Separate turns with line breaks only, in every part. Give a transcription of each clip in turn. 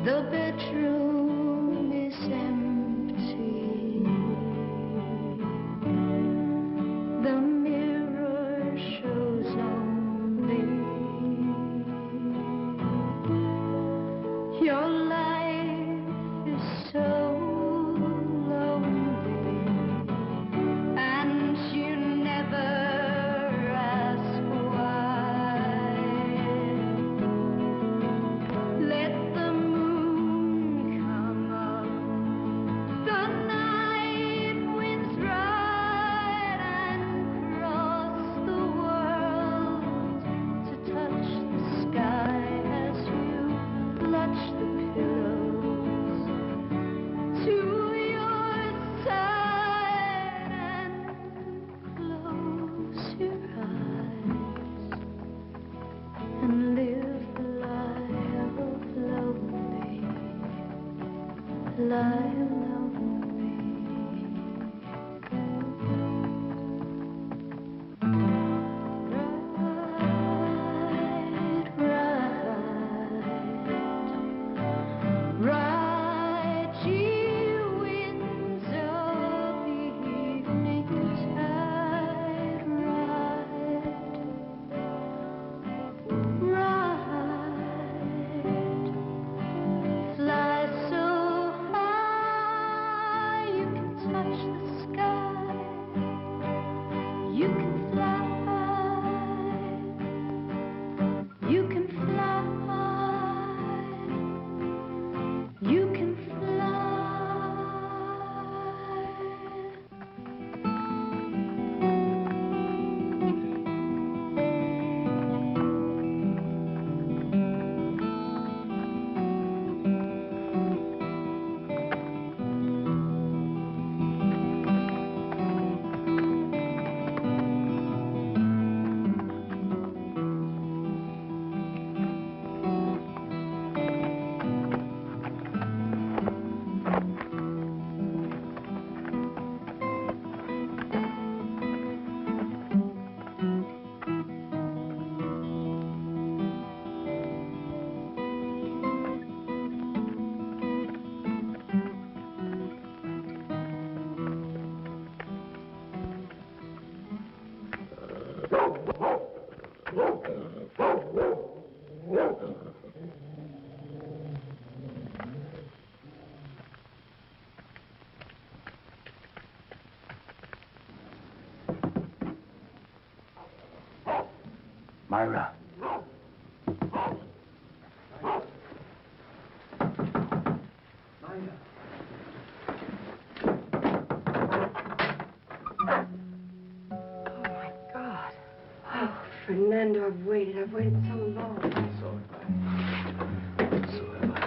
The bedroom is empty. The mirror shows only your life is so lonely, and you never ask why. Let the moon come up, the night winds ride and cross the world to touch the sky as you clutch the pillows to your side and close your eyes and live the life of lonely, life lonely. Ride, ye winds of evening tide, ride, fly so high you can touch the sky. You can fly, you can fly, you can fly.
Myra.
Fernando, I've waited so long.
So have I. So have I.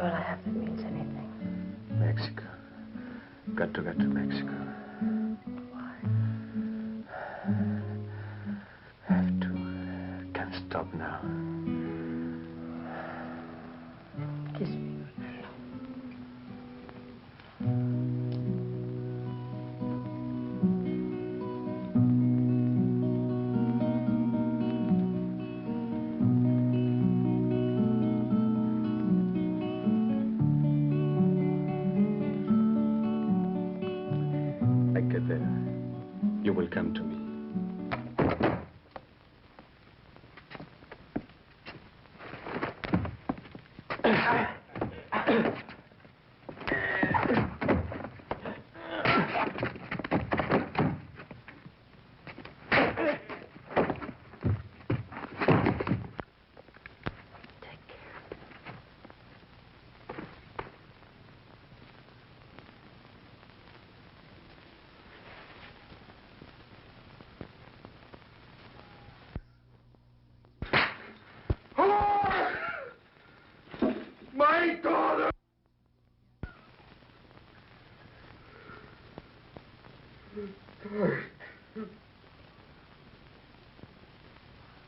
all I have that means anything.
Mexico. Got to get to Mexico.
Why?
Have to. Can't stop now.
Kiss me.
I get there. You will come to me.
My daughter!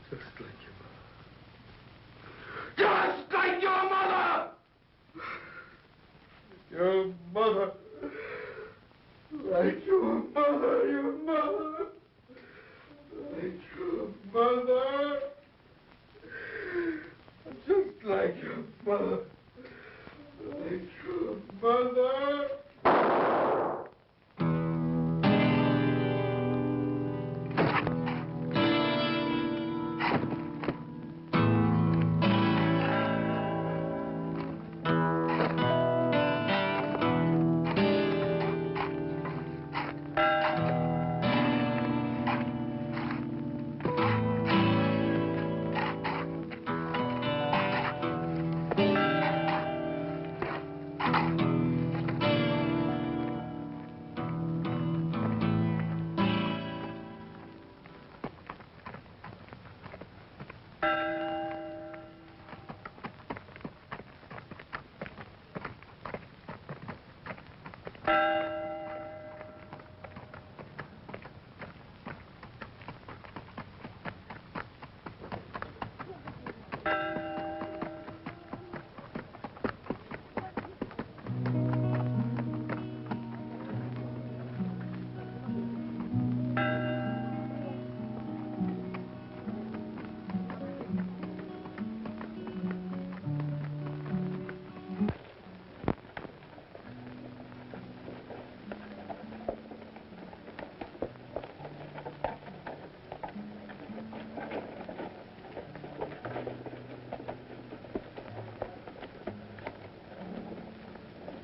Just like your mother. Just like your mother! Your mother. Like your mother, your mother. Like your mother. Just like your mother. Like your mother.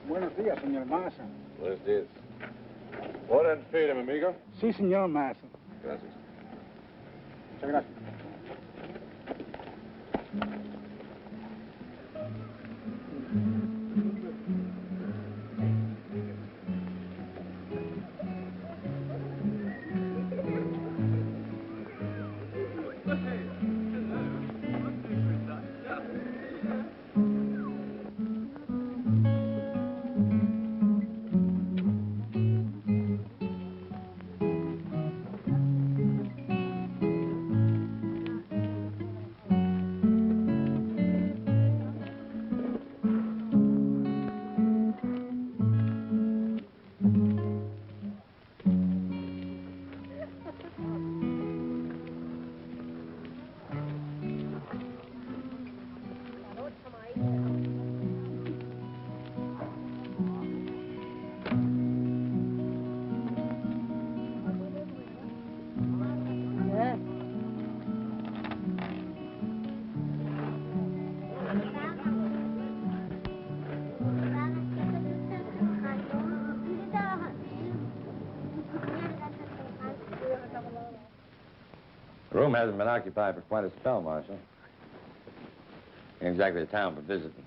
Buenos días, señor Mason.
Buenos días. Order and feed him, amigo.
Sí, señor Mason.
Gracias.
Muchas gracias.
The room hasn't been occupied for quite a spell, Marshal. Ain't exactly a town for visiting.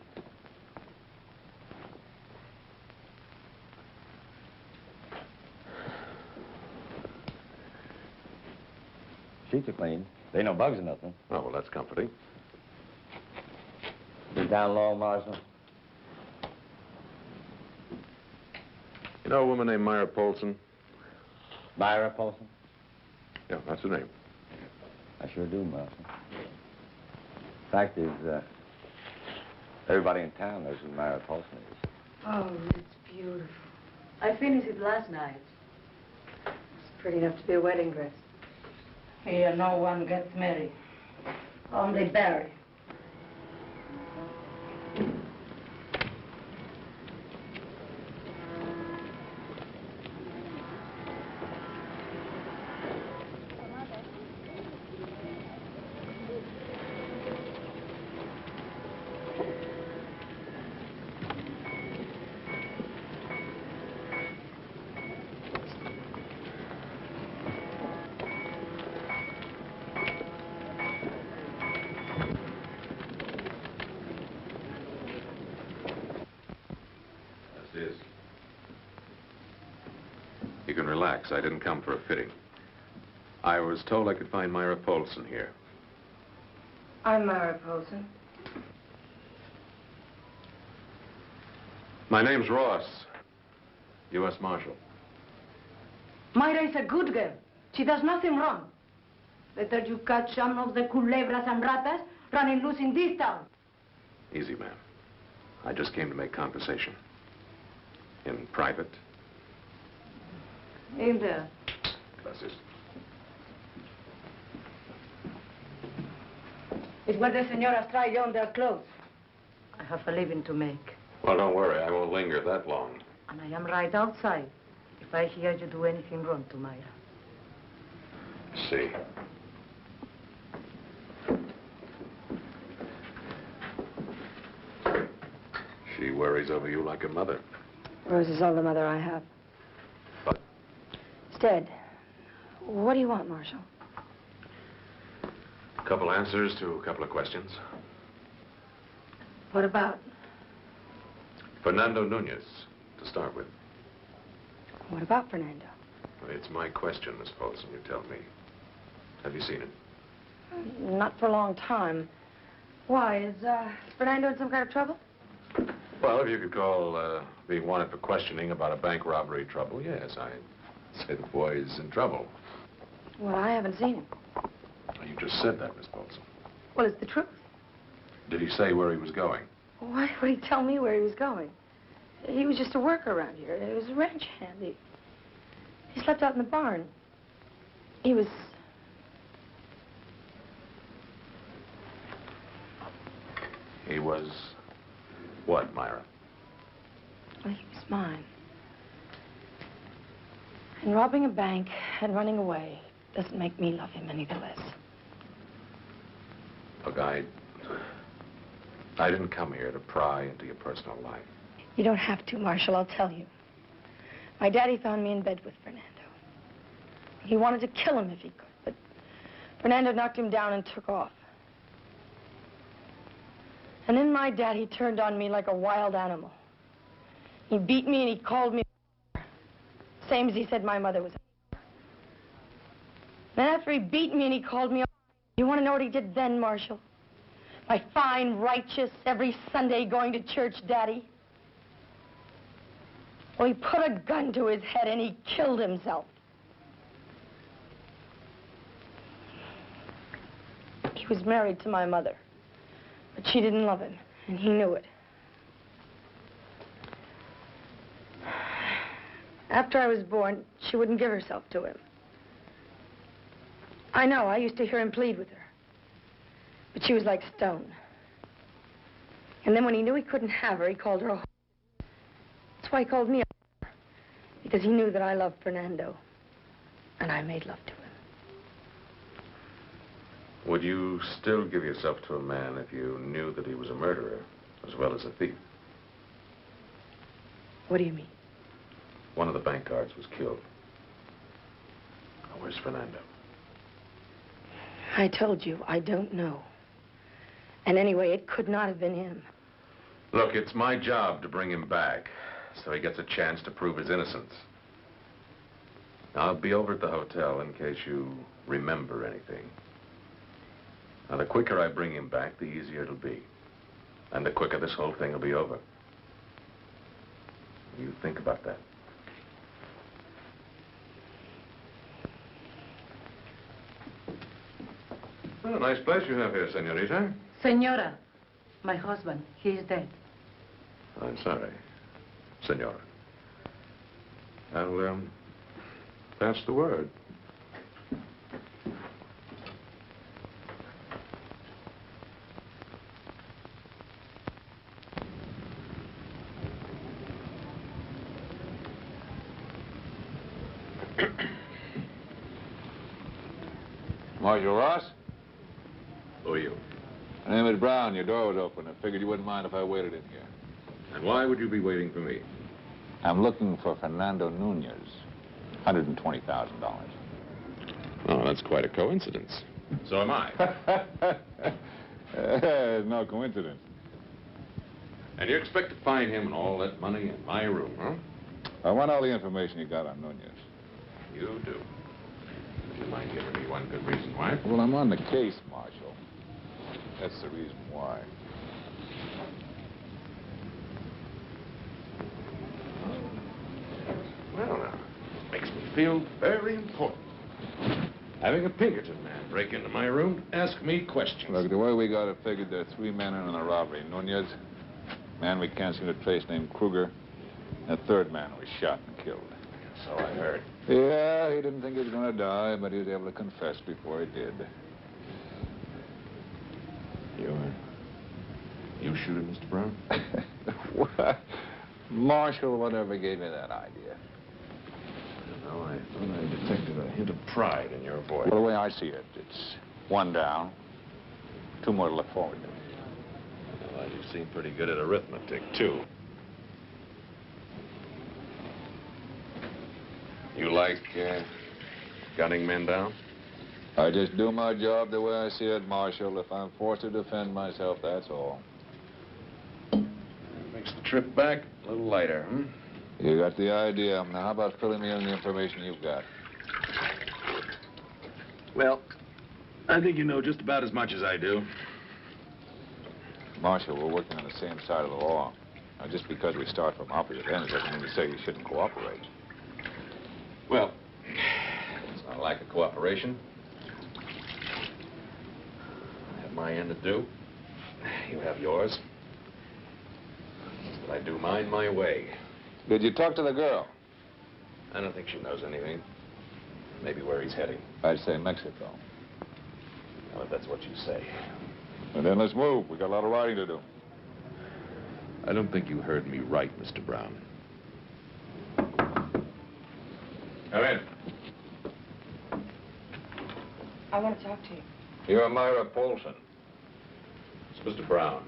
Sheets are clean. There ain't no bugs or nothing.
Oh, well, that's comforting.
You down low, Marshal?
You know a woman named Myra Polson?
Myra Polson?
Yeah, that's her name.
I sure do, Marshal. Fact is, everybody in town knows who Myra Polson is.
Oh, it's beautiful. I finished it last night. It's pretty enough to be a wedding dress. Here, no one gets married. Only bury.
You can relax. I didn't come for a fitting. I was told I could find Myra Polson here.
I'm Myra Polson.
My name's Ross, U.S. Marshal.
Myra is a good girl. She does nothing wrong. Better you catch some of the culebras and ratas running loose in this town.
Easy, ma'am. I just came to make conversation. In private.
In there.
Gracias.
It's where the señoras try on their clothes. I have a living to make.
Well, don't worry. I won't linger that long.
And I am right outside if I hear you do anything wrong to Myra.
See. She worries over you like a mother.
Rose is all the mother I have.
But
Instead, what do you want, Marshal?
a couple answers to a couple of questions.
What about?
Fernando Nunez, to start with.
What about Fernando?
It's my question, Miss Polson, you tell me. Have you seen him?
Not for a long time. Why, is Fernando in some kind of trouble?
Well, if you could call being wanted for questioning about a bank robbery trouble, yes, I'd say the boy is in trouble.
Well, I haven't seen him.
You just said that, Miss Polson.
Well, it's the truth.
Did he say where he was going?
Why would he tell me where he was going? He was just a worker around here. He was a ranch hand. He slept out in the barn. He was...
He was what, Myra?
Well, he was mine. And robbing a bank and running away doesn't make me love him any the less.
Look, I didn't come here to pry into your personal life.
You don't have to, Marshal, I'll tell you. My daddy found me in bed with Fernando. He wanted to kill him if he could, but Fernando knocked him down and took off. And then my daddy turned on me like a wild animal. He beat me and he called me a same as he said my mother was a. Then after he beat me and he called me a, you want to know what he did then, Marshal? My fine, righteous, every Sunday going to church daddy. Well, he put a gun to his head and he killed himself. He was married to my mother, but she didn't love him, and he knew it. After I was born, she wouldn't give herself to him. I know, I used to hear him plead with her. But she was like stone. And then when he knew he couldn't have her, he called her a whore. That's why he called me a whore. Because he knew that I loved Fernando. And I made love to him.
Would you still give yourself to a man if you knew that he was a murderer as well as a thief?
What do you mean?
One of the bank guards was killed. Now, where's Fernando?
I told you, I don't know. And anyway, it could not have been him.
Look, it's my job to bring him back so he gets a chance to prove his innocence. Now, I'll be over at the hotel in case you remember anything. Now, the quicker I bring him back, the easier it'll be. And the quicker this whole thing will be over. You think about that. Oh, nice place you have here, senorita.
Senora, my husband, he is dead.
I'm sorry, senora. I'll, pass the word.
Marshal Ross?
Who are you?
My name is Brown. Your door was open. I figured you wouldn't mind if I waited in here.
And why would you be waiting for me?
I'm looking for Fernando Nunez. $120,000.
Oh, that's quite a coincidence. So am I.
It's no coincidence.
And you expect to find him and all that money in my room, huh?
I want all the information you got on Nunez.
You do. Would you mind giving me one good reason why?
Well, I'm on the case, Marshal. That's the reason why.
Well, now, it makes me feel very important. Having a Pinkerton man break into my room to ask me questions.
Look, the way we got it figured, there are 3 men in on the robbery. Nunez, man we can't seem to trace named Kruger, and a 3rd man was shot and killed.
So I heard.
Yeah, he didn't think he was going to die, but he was able to confess before he did.
You shoot him, Mr. Brown?
What? Marshal, whatever gave me that idea?
Well, I thought I detected a hint of pride in your voice.
Well, the way I see it, it's 1 down, 2 more to look forward to.
Well, you seem pretty good at arithmetic, too. You like, gunning men down?
I just do my job the way I see it, Marshal. If I'm forced to defend myself, that's all.
Makes the trip back a little lighter, hmm?
You got the idea. Now, how about filling me in on the information you've got?
Well, I think you know just about as much as I do.
Marshal, we're working on the same side of the law. Now, just because we start from opposite ends doesn't mean to say you shouldn't cooperate.
Well, it's not a lack of cooperation. I have my end to do. You have yours. But I do mine my way.
Did you talk to the girl?
I don't think she knows anything. Maybe where he's heading.
I'd say Mexico.
Well, if that's what you say.
And then let's move. We got a lot of riding to do.
I don't think you heard me right, Mr. Brown. Come in.
I want to talk to you.
You're Myra Polson.
It's Mr. Brown,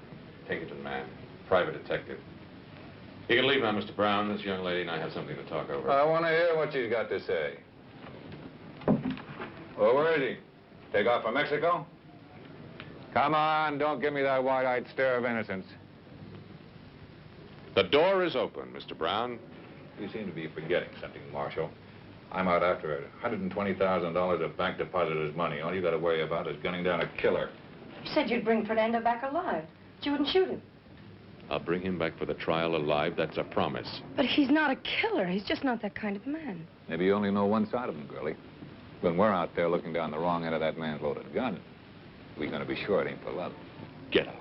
Pinkerton man, private detective. You can leave now, Mr. Brown. This young lady and I have something to talk over.
I want to hear what she's got to say. Well, where is he? Take off for Mexico? Come on, don't give me that wide-eyed stare of innocence.
The door is open, Mr. Brown.
You seem to be forgetting something, Marshal. I'm out after $120,000 of bank depositors' money. All you got to worry about is gunning down a killer.
You said you'd bring Fernando back alive. But you wouldn't shoot him.
I'll bring him back for the trial alive. That's a promise.
But he's not a killer. He's just not that kind of man.
Maybe you only know one side of him, girlie. When we're out there looking down the wrong end of that man's loaded gun, we're going to be sure it ain't for love.
Get out.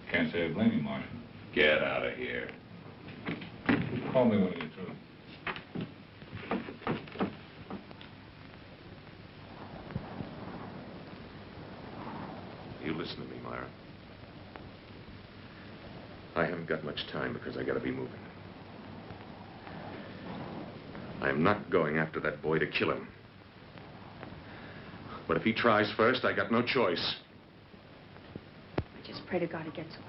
Can't say I blame you, Marshal.
Get out of here.
Call me when you get through.
You listen to me, Myra. I haven't got much time because I gotta be moving. I'm not going after that boy to kill him. But if he tries first, I got no choice.
I just pray to God he gets away.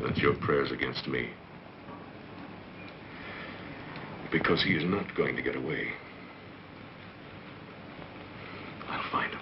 That's your prayers against me. Because he is not going to get away. I'll find him.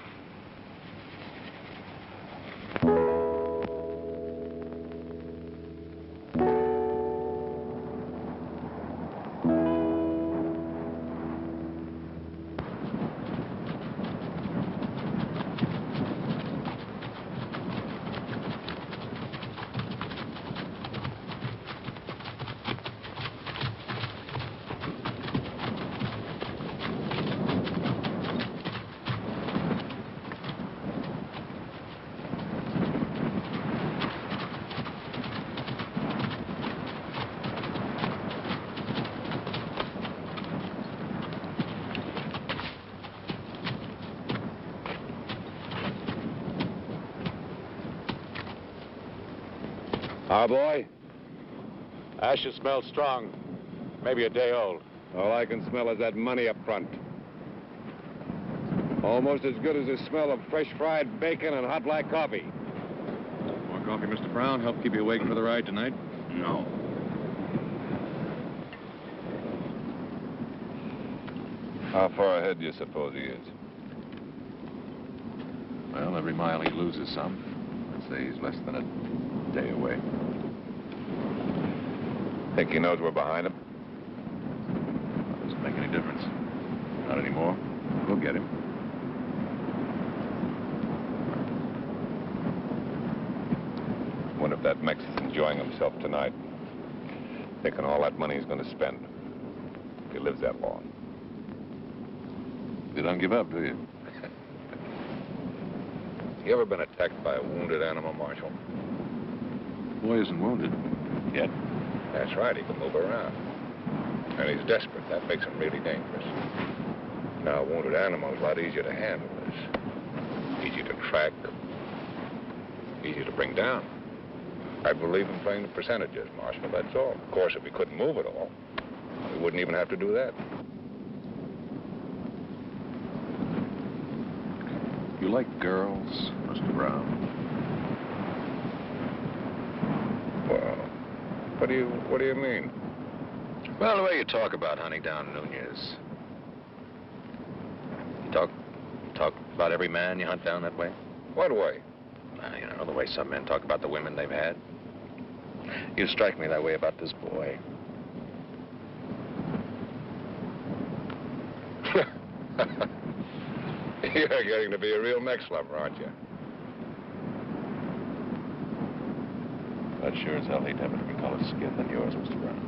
Our boy?
Ashes smell strong. Maybe a day old.
All I can smell is that money up front. Almost as good as the smell of fresh fried bacon and hot black coffee.
More coffee, Mr. Brown? Help keep you awake for the ride tonight?
No. How far ahead do you suppose he is?
Well, every mile he loses some. Let's say he's less than a day away.
Think he knows we're behind him?
Doesn't make any difference. Not anymore. We'll get him.
Wonder if that Mex is enjoying himself tonight. Thinking all that money he's going to spend. If he lives that long.
You don't give up, do you?
You ever been attacked by a wounded animal, Marshal?
Boy isn't wounded. Yet.
That's right, he can move around. And he's desperate. That makes him really dangerous. Now, a wounded animal is a lot easier to handle. It's easy to track, easy to bring down. I believe in playing the percentages, Marshal, that's all. Of course, if we couldn't move at all, we wouldn't even have to do that.
You like girls, Mr. Brown?
Well, what do you mean?
Well, the way you talk about hunting down Nunez. You talk about every man you hunt down that way?
What way?
You know, the way some men talk about the women they've had. You strike me that way about this boy.
You're getting to be a real Mex lover, aren't you?
I'd sure as hell hate to have a different colored skin than yours, Mr. Brown.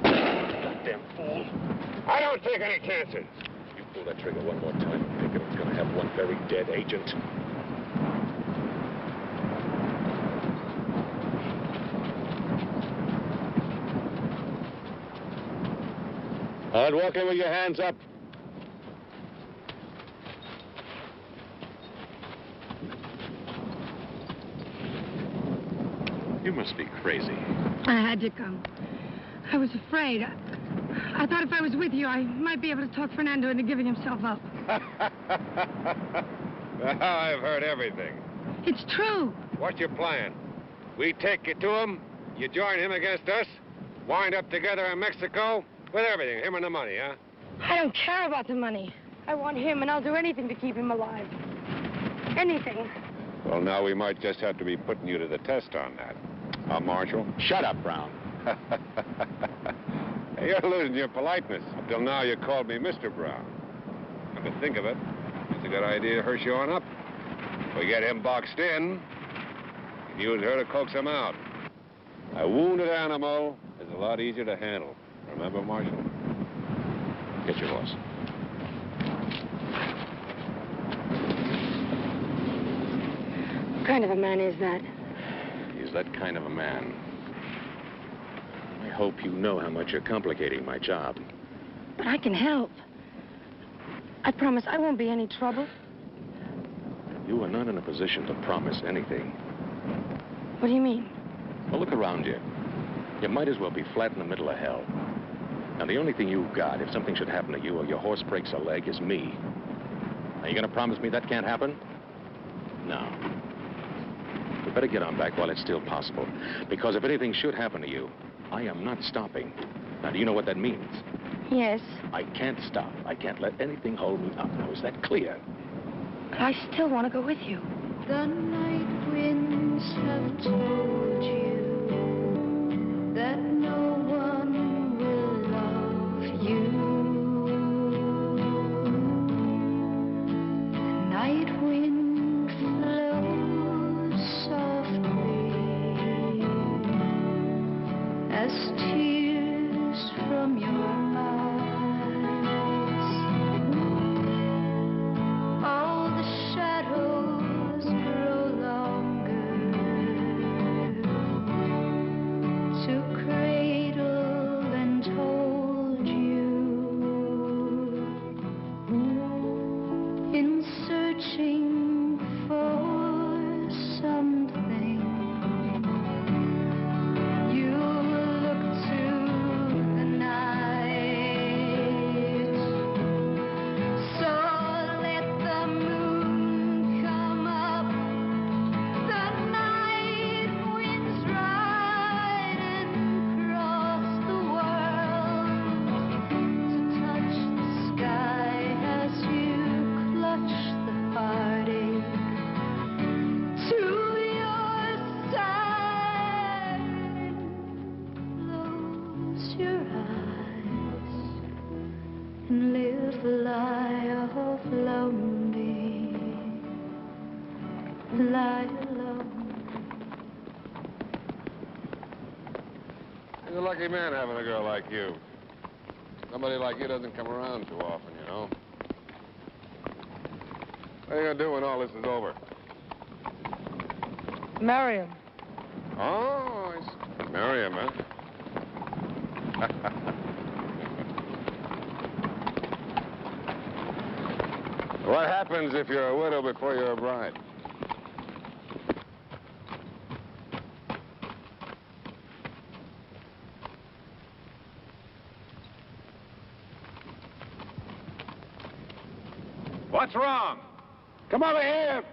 Goddamn fool. I don't take any chances. You pull that trigger one more time, I'm thinking it's going to have one very dead agent.
All right, walk in with your hands up.
You must be crazy.
I had to come. I was afraid. I thought if I was with you, I might be able to talk Fernando into giving himself up.
Now I've heard everything.
It's true.
What's your plan? We take you to him, you join him against us, wind up together in Mexico with everything, him and the money, huh?
I don't care about the money. I want him, and I'll do anything to keep him alive. Anything.
Well, now we might just have to be putting you to the test on that. Huh, Marshal?
Shut up, Brown.
Hey, you're losing your politeness. Up till now, you called me Mr. Brown. Come to think of it, it's a good idea her showing up. If we get him boxed in, we can use her to coax him out. A wounded animal is a lot easier to handle. Remember, Marshal?
Get your horse.
What kind of a man is that?
He's that kind of a man. I hope you know how much you're complicating my job.
But I can help. I promise I won't be any trouble.
You are not in a position to promise anything.
What do you mean?
Well, look around you. You might as well be flat in the middle of hell. Now, the only thing you've got, if something should happen to you or your horse breaks a leg, is me. Are you going to promise me that can't happen? No. We better get on back while it's still possible. Because if anything should happen to you, I am not stopping. Now, do you know what that means?
Yes,
I can't stop. I can't let anything hold me up. Now, is that clear?
but I still want to go with you.
The night winds have told you that no one will love you. The night wind flows softly as tears from your eyes. All the shadows grow longer to lie alone.
He's a lucky man having a girl like you. Somebody like you doesn't come around too often, you know. What are you gonna do when all this is over?
Marry him.
Oh, I see. Marry him, huh? What happens if you're a widow before you're a bride? What's wrong? Come over here.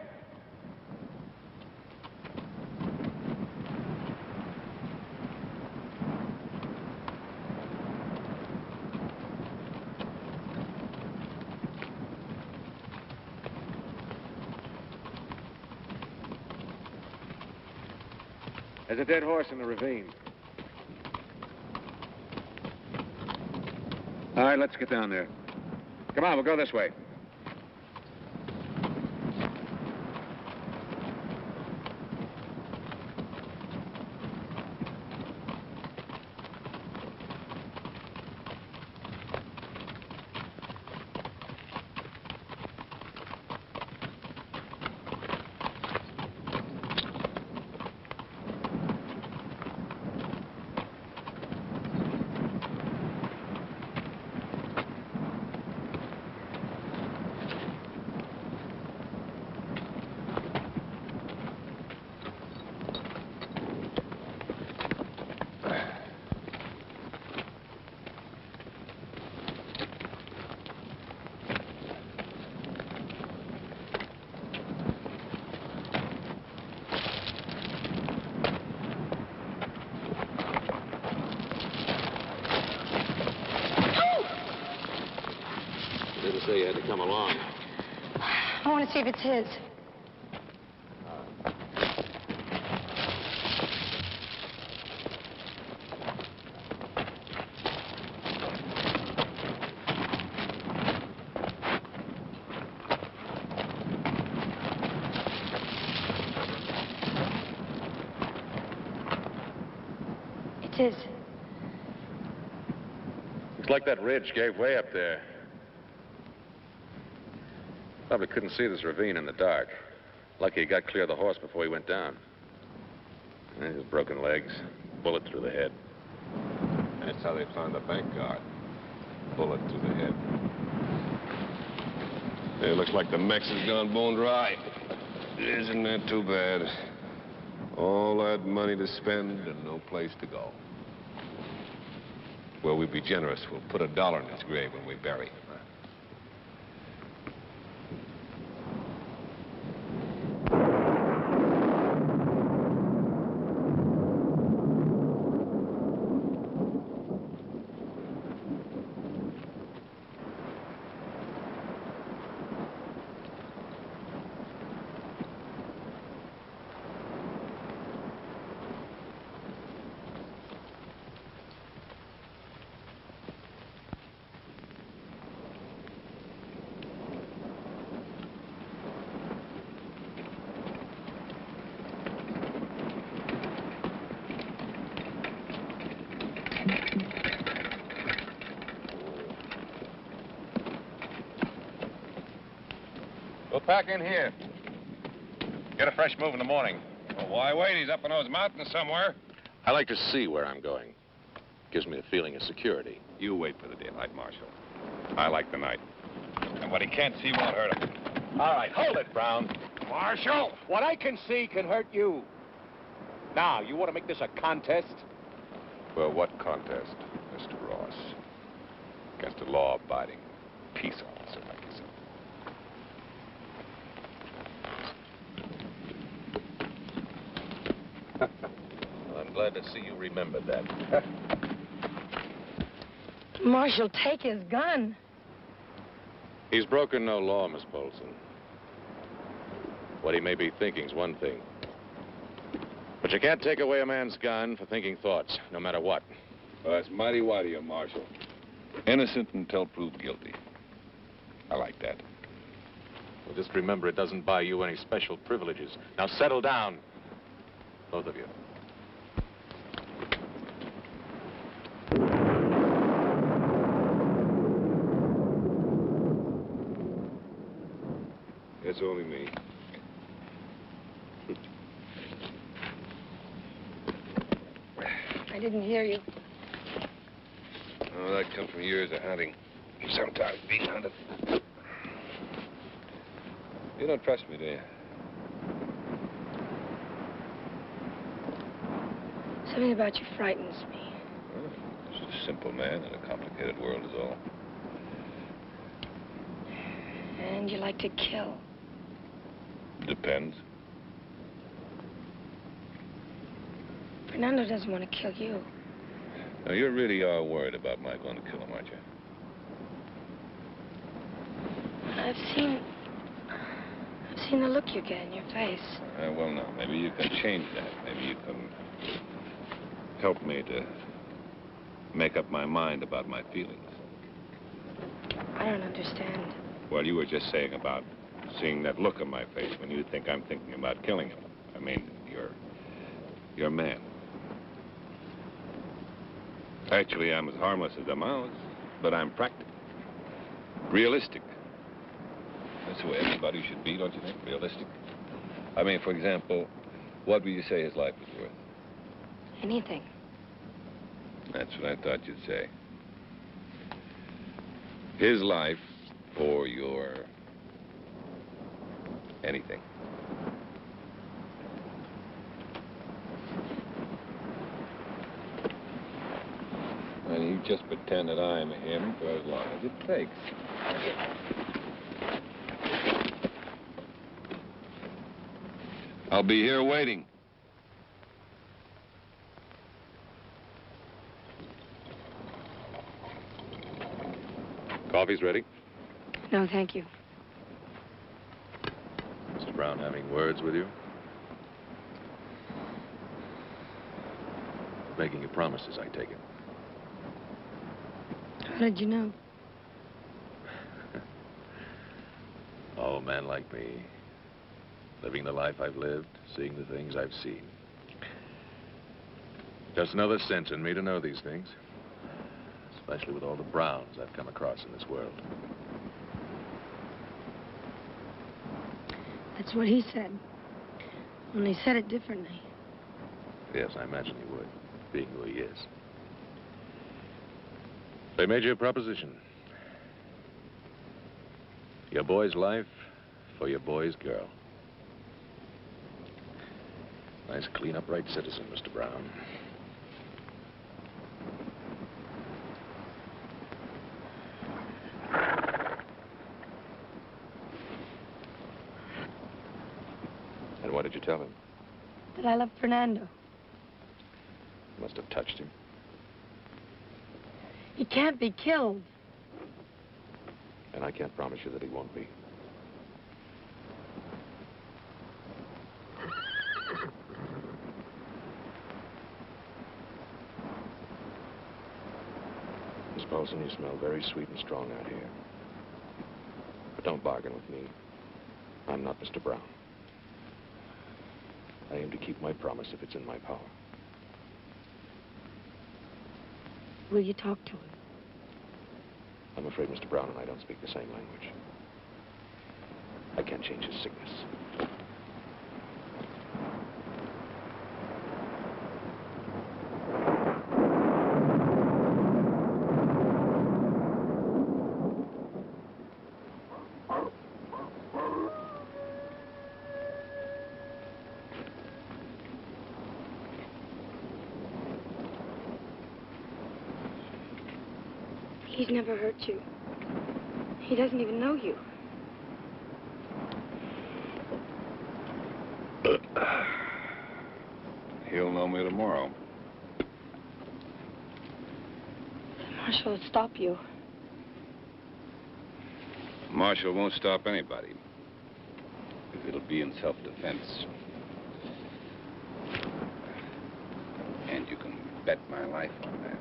There's a dead horse in the ravine. All right, let's get down there. Come on, we'll go this way. Didn't say you had to come along.
I want to see if it's his. It's his.
Looks like that ridge gave way up there. Probably couldn't see this ravine in the dark. Lucky he got clear of the horse before he went down. And his broken legs, bullet through the head. That's how they found the bank guard. Bullet through the head. It looks like the Mex has gone bone dry. Isn't that too bad? All that money to spend and no place to go. Well, we'll be generous. We'll put $1 in his grave when we bury him. We'll pack in here. Get a fresh move in the morning. Well, why wait? He's up in those mountains somewhere. I like to see where I'm going. Gives me a feeling of security. You wait for the daylight, Marshal. I like the night. And what he can't see won't hurt him.
All right, hold it, Brown.
Marshal!
What I can see can hurt you. Now, you want to make this a contest?
Well, what contest, Mr. Ross? Against a law-abiding peace officer like yourself.
Well, I'm glad to see you remembered that.
Marshal, take his gun.
He's broken no law, Miss Polson. What he may be thinking's one thing. But you can't take away a man's gun for thinking thoughts, no matter what.
Well, that's mighty white of you, Marshal. Innocent until proved guilty. I like that.
Well, just remember, it doesn't buy you any special privileges. Now settle down, both of you.
It's only me.
I didn't hear you.
Oh, that comes from years of hunting. Sometimes being hunted. You don't trust me, do you?
Something about you frightens me.
Well, just a simple man in a complicated world is all.
And you like to kill.
Depends.
Fernando doesn't want to kill you.
Now, you really are worried about my going to kill him, aren't you?
I've seen the look you get in your face.
Well, now, maybe you can change that. Maybe you can help me to make up my mind about my feelings.
I don't understand.
Well, you were just saying about seeing that look on my face when you think I'm thinking about killing him. I mean, you're a man. Actually, I'm as harmless as a mouse, but I'm practical. Realistic. That's the way everybody should be, don't you think? Realistic. I mean, for example, what would you say his life was worth?
Anything.
That's what I thought you'd say. His life for your anything. And you just pretend that I'm him for as long as it takes. I'll be here waiting.
Coffee's ready.
No, thank you.
Mr. Brown having words with you? Making you promises, I take it.
How did you know?
Oh, a man like me. Living the life I've lived, seeing the things I've seen. Just another sense in me to know these things. Especially with all the Browns I've come across in this world.
That's what he said. Only said it differently.
Yes, I imagine he would, being who he is. They made you a proposition. Your boy's life for your boy's girl. Nice, clean, upright citizen, Mr. Brown.
And what did you tell him?
That I love Fernando.
Must have touched him.
He can't be killed.
And I can't promise you that he won't be. Miss Paulson, you smell very sweet and strong out here. But don't bargain with me. I'm not Mr. Brown. I aim to keep my promise if it's in my power.
Will you talk to him?
I'm afraid Mr. Brown and I don't speak the same language. I can't change his sickness.
He's never hurt you. He doesn't even know you.
He'll know me tomorrow.
Marshall will stop you.
Marshall won't stop anybody. If it'll be in self-defense. And you can bet my life on that.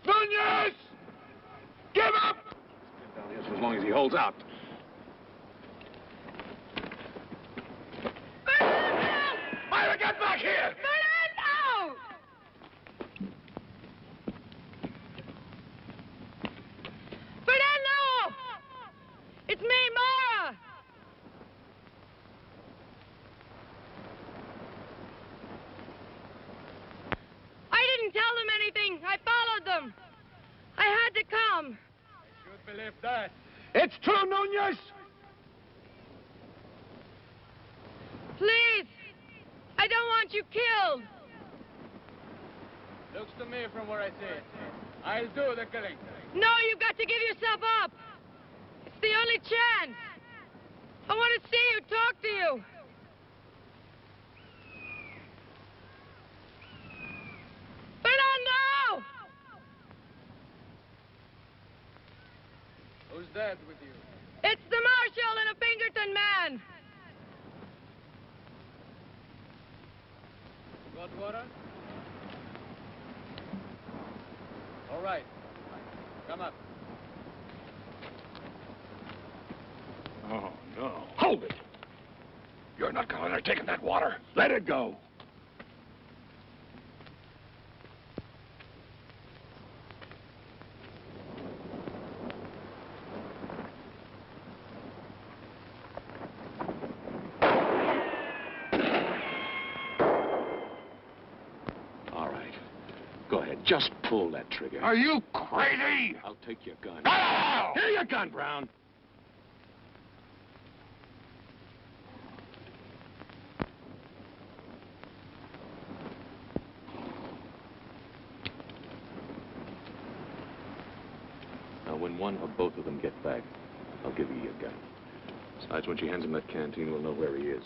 Nunez! Give up! Down here for as long as he holds out. Myra, get back here!
Fernando! Fernando! It's me, Mara! I didn't tell them anything. I followed them. I had to come.
I should believe that.
It's true, Nunez!
Please! I don't want you killed.
Looks to me from where I sit. I'll do the killing.
No, you've got to give yourself up. It's the only chance. I want to see you, talk to you. Fernando!
Who's that with you?
It's the marshal and a Pinkerton man.
Got water? All right. Come up.
Oh, no. Hold it! You're not going to let her take that water. Let it go.
All right. Go ahead. Just pull that trigger.
Are you crazy?
I'll take your gun.
Oh! Here your gun, Brown.
Now, when one or both of them get back, I'll give you your gun. Besides, when she hands him that canteen, we'll know where he is.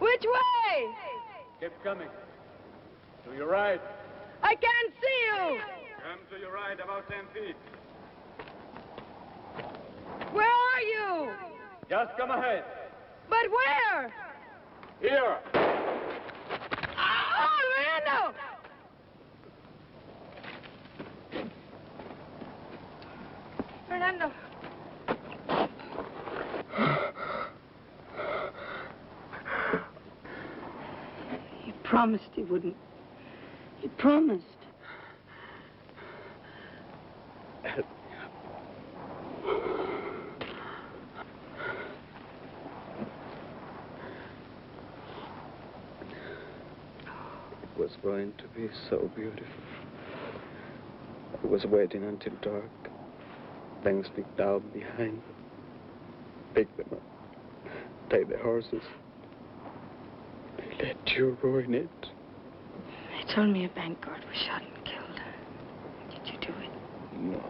Which way?
Keep coming. To your right.
I can't see you.
Come to your right about 10 feet.
Where are you?
Just come ahead.
But where?
Here.
Oh, Fernando! Fernando. He promised he wouldn't. He promised.
It was going to be so beautiful. I was waiting until dark. Then sneak down behind, pick them up, take the horses. I let you ruin it.
They told me a bank guard was shot and killed. Did you do it?
No.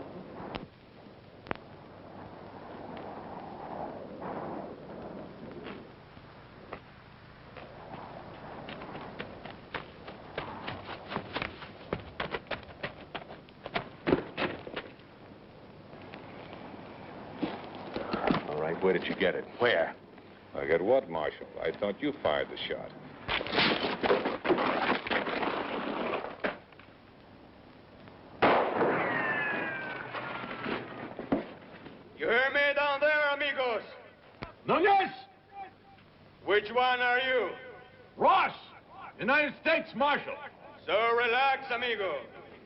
All right, where did you get it? Where?
I get what, Marshal? I thought you fired the shot.
You hear me down there, amigos?
Nunez!
Which one are you?
Ross! United States Marshal.
So relax, amigo.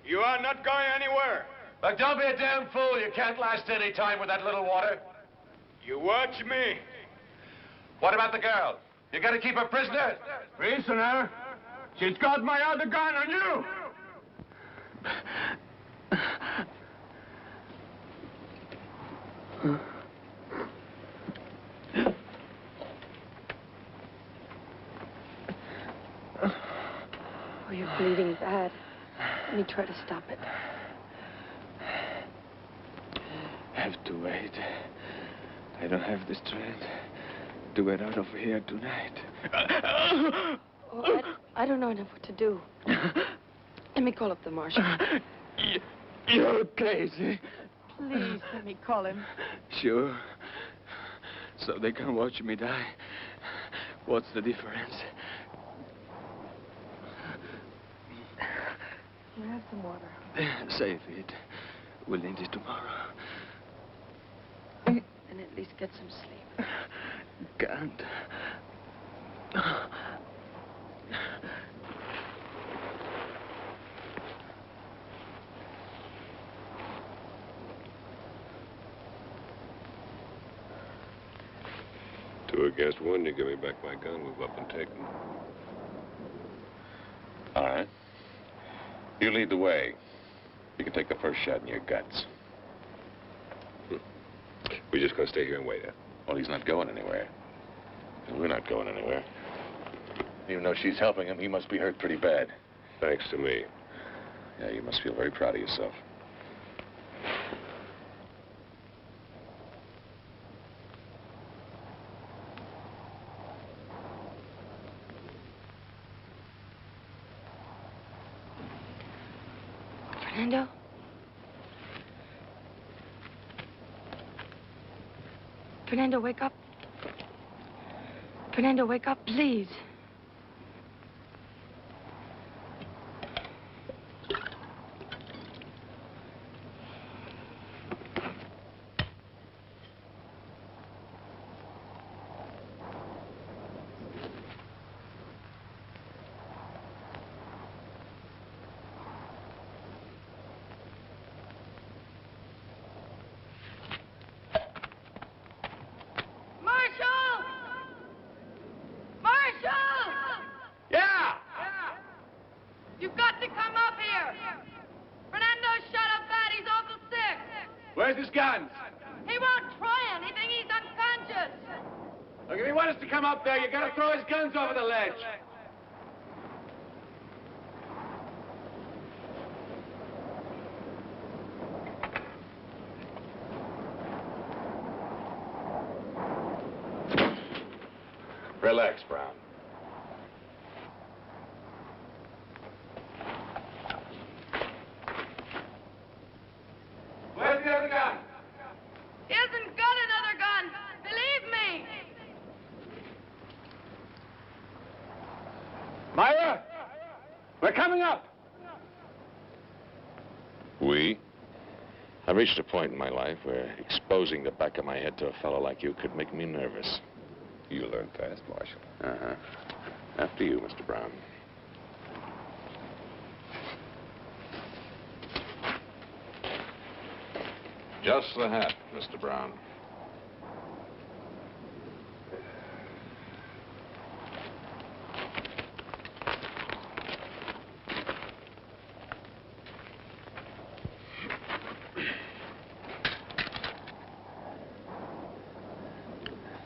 You are not going anywhere.
Look, don't be a damn fool. You can't last any time with that little water.
You watch me.
What about the girl?
You gotta keep her prisoner?
Prisoner? She's got my other gun on you!
Oh, you're bleeding bad. Let me try to stop it.
Have to wait. I don't have the strength to get out of here tonight.
Oh, I don't know enough what to do. Let me call up the marshal.
You're crazy.
Please, let me call him.
Sure. So they can watch me die. What's the difference?
You have some water.
Save it. We'll need it tomorrow.
And at least get some sleep.
Can't.
Two against one, you give me back my gun, we've up and taken.
All right. You lead the way. You can take the first shot in your guts.
We're just gonna stay here and wait, huh?
Well, he's not going anywhere. And we're not going anywhere. Even though she's helping him, he must be hurt pretty bad.
Thanks to me.
Yeah, you must feel very proud of yourself.
Fernando? Fernando, wake up. Fernando, wake up, please.
You've got to come up here. Fernando's shot up bad. He's awful sick.
Where's his gun?
He won't try anything. He's unconscious.
Look, if he wants us to come up there, you gotta throw his guns over the ledge.
Relax, Brown.
Where's the other gun?
He hasn't got another gun. Believe me.
Myra, we're coming up.
We? I've reached a point in my life where exposing the back of my head to a fellow like you could make me nervous.
You learn fast, Marshal.
Uh-huh. After you, Mr. Brown. Just the hat, Mr. Brown.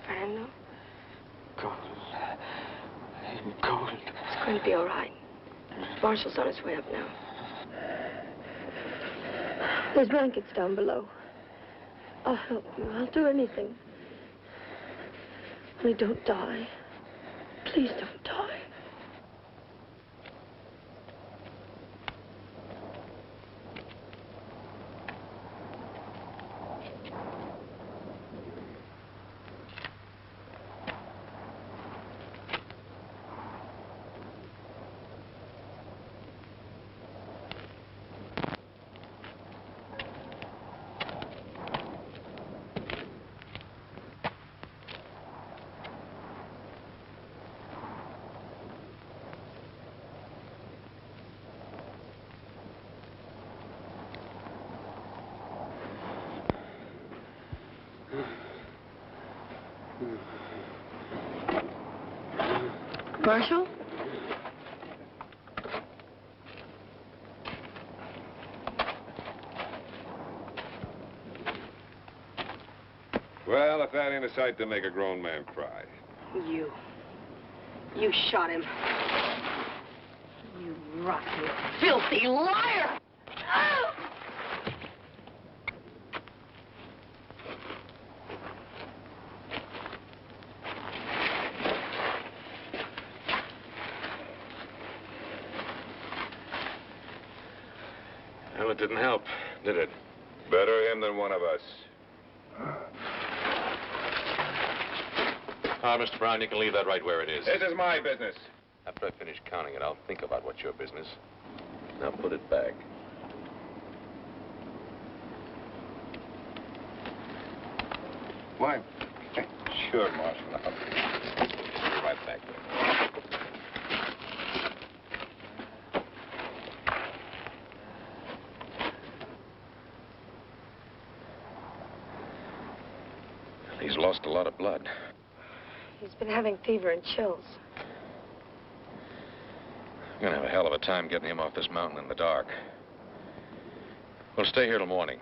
Fernando,
Cold. I'm cold.
it's going to be all right. Marshall's on his way up now. There's blankets down below. I'll help you. I'll do anything. Only don't die. Please don't die. Marshal?
Well, if that ain't a sight to make a grown man cry.
You shot him. You rotten, filthy liar! Oh!
Well, it didn't help, did it?
Better him than one of us.
Mr. Brown, you can leave that right where it is.
This is my business.
After I finish counting it, I'll think about what's your business. Now put it back.
Why? Sure, Marshal. I'll be right back there. He's lost a lot of blood.
He's been having fever and chills.
I'm gonna have a hell of a time getting him off this mountain in the dark. We'll stay here till morning.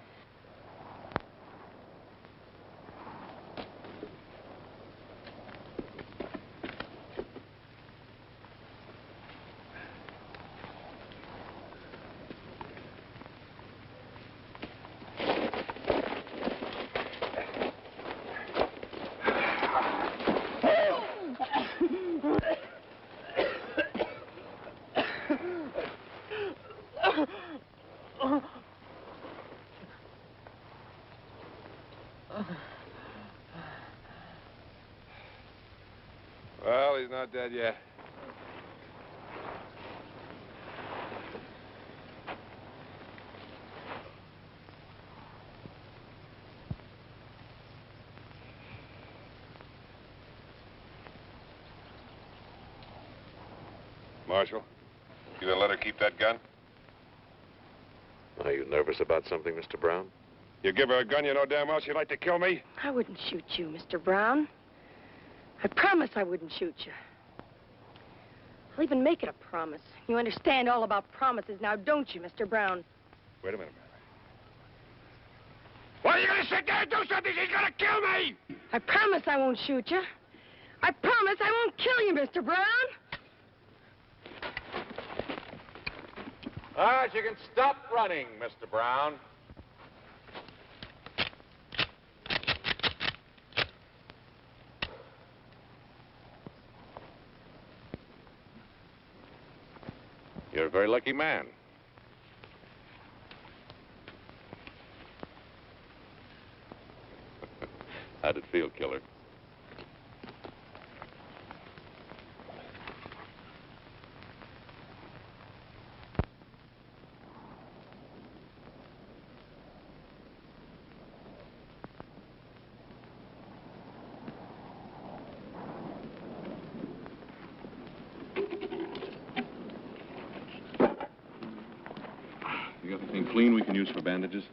Well, he's not dead yet. Marshal, you gonna let her keep that gun?
Are you nervous about something, Mr. Brown?
You give her a gun, you know damn well she'd like to kill me.
I wouldn't shoot you, Mr. Brown. I promise I wouldn't shoot you. I'll even make it a promise. You understand all about promises now, don't you, Mr. Brown?
Wait a minute, Mary. What, are you gonna sit there and do something? She's gonna kill me!
I promise I won't shoot you. I promise I won't kill you, Mr. Brown.
All right, you can stop running, Mr. Brown. You're a very lucky man. How'd it feel, killer? You got anything clean we can use for bandages?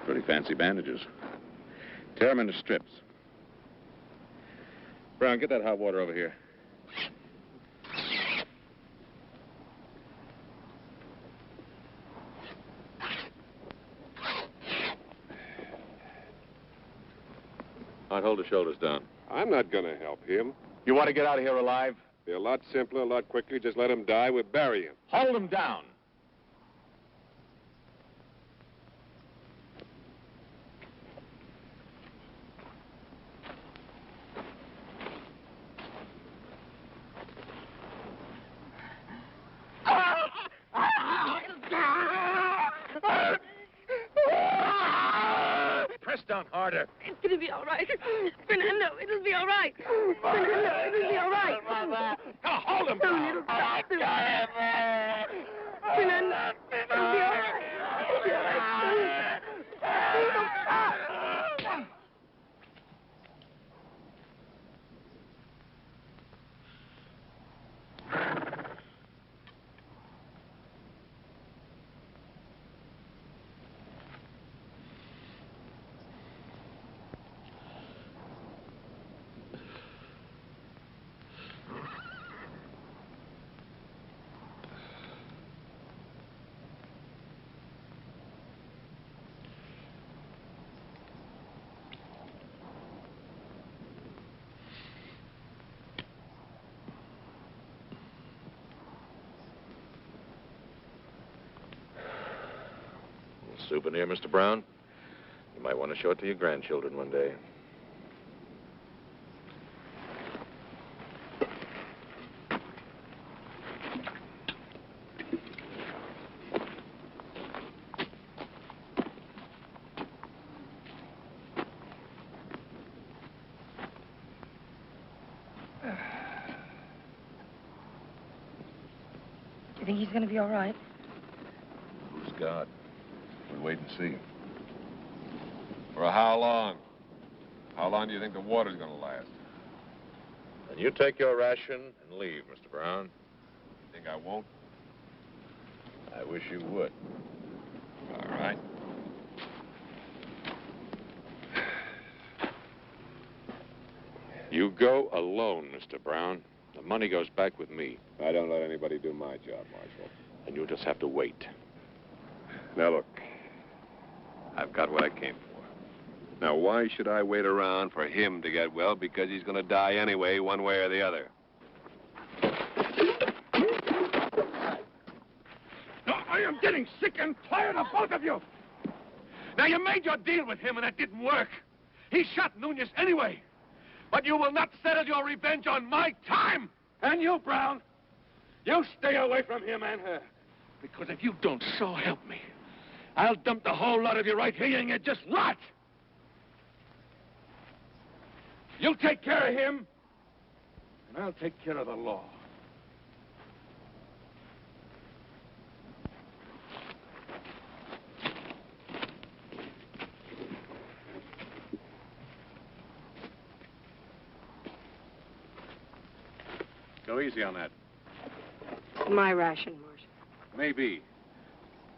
Pretty fancy bandages. Tear them into strips. Brown, get that hot water over here. All right, hold his shoulders down.
I'm not gonna help him.
You want to get out of here alive?
Be a lot simpler, a lot quicker. Just let him die. We'll bury him.
Hold him down. down harder.
It's gonna be all right. Fernando, it'll be all right. Fernando, it'll be all right.
Now, hold him,
Soon it'll stop. Fernando, it'll be all right. It'll be all right. It'll stop.
Souvenir, Mr. Brown? You might want to show it to your grandchildren one day.
You think he's gonna be all right?
Who's God? We'll wait and see. For how long? How long do you think the water's gonna last? Then you take your ration and leave, Mr. Brown. You think I won't? I wish you would. All right. You go alone, Mr. Brown. The money goes back with me.
I don't let anybody do my job, Marshal.
And you'll just have to wait.
Now, look. I've got what I came for. Now, why should I wait around for him to get well? Because he's going to die anyway, one way or the other.
I am getting sick and tired of both of you. Now, you made your deal with him, and it didn't work. He shot Nunez anyway. But you will not settle your revenge on my time. And you, Brown, you stay away from him and her. Because if you don't, so help me, I'll dump the whole lot of you right here and you just rot. You take care of him, and I'll take care of the law. Go easy on that.
My ration, Marshal.
Maybe.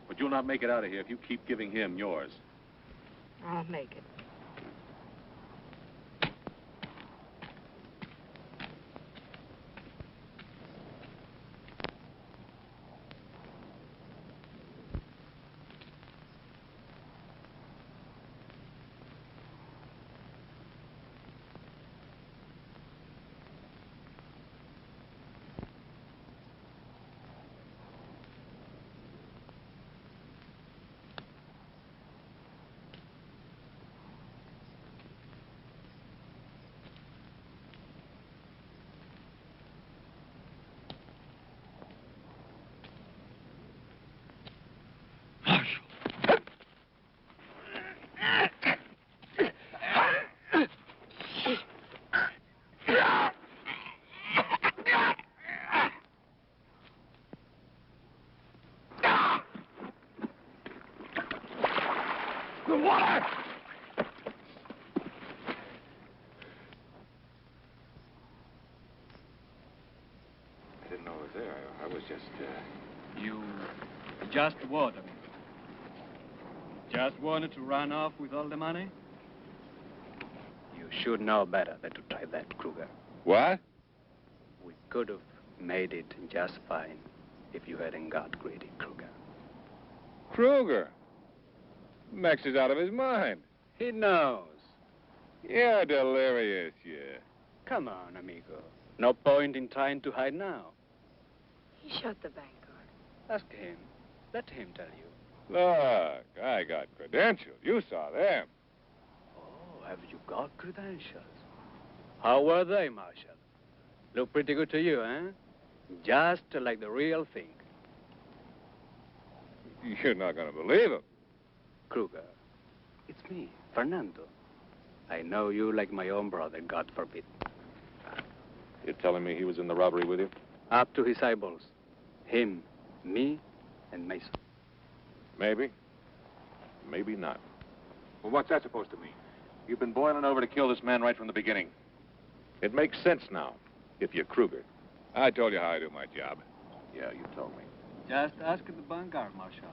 But you'll not make it out of here if you keep giving him yours.
I'll make it.
You just what, amigo? Just wanted to run off with all the money? You should know better than to try that, Kruger.
What?
We could have made it just fine if you hadn't got greedy, Kruger.
Kruger? Max is out of his mind.
He knows.
You're delirious, yeah.
Come on, amigo. No point in trying to hide now.
He shot the bank guard.
Ask him. Let him tell you.
Look, I got credentials. You saw them.
Oh, have you got credentials? How were they, Marshal? Look pretty good to you, eh? Just like the real thing.
You're not going to believe him.
Kruger, It's me, Fernando. I know you like my own brother, God forbid.
You're telling me he was in the robbery with you?
Up to his eyeballs. Him, me, and Mason.
Maybe. Maybe not.
Well, what's that supposed to mean?
You've been boiling over to kill this man right from the beginning. It makes sense now, if you're Kruger.
I told you how I do my job.
Yeah, you told me.
Just ask the vanguard, Marshal.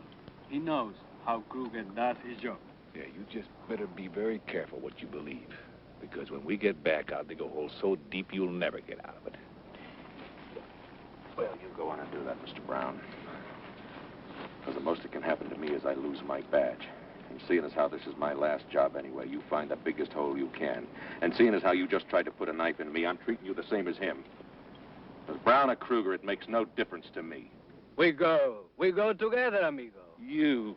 He knows how Kruger does his job.
Yeah, you just better be very careful what you believe. Because when we get back, I'll dig a hole so deep you'll never get out of it.
Well, you go on and do that, Mr. Brown. Because the most that can happen to me is I lose my badge. And seeing as how this is my last job anyway, you find the biggest hole you can. And seeing as how you just tried to put a knife in me, I'm treating you the same as him. As Brown or Kruger, it makes no difference to me.
We go together, amigo.
You.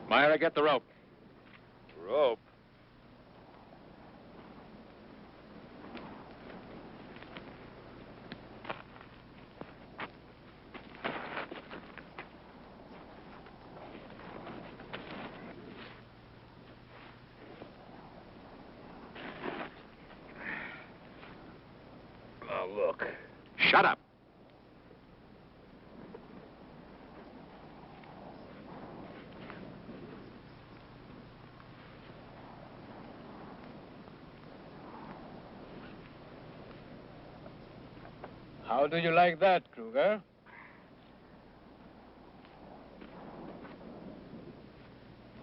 Myra, get the rope.
Rope? Oh, look.
Shut up.
How do you like that, Kruger?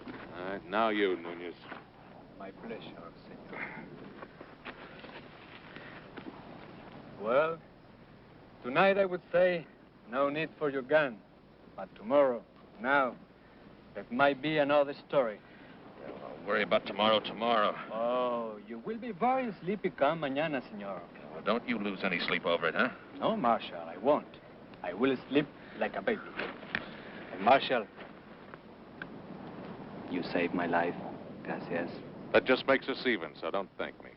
All right, now you, Nunez.
My pleasure, senor. Well, tonight I would say no need for your gun. But tomorrow, now, that might be another story.
Yeah, well, I'll worry about tomorrow.
Oh, you will be very sleepy come mañana, senor.
Well, don't you lose any sleep over it, huh?
No, Marshal, I won't. I will sleep like a baby. And Marshal, you saved my life. Gracias.
That just makes us even, so don't thank me.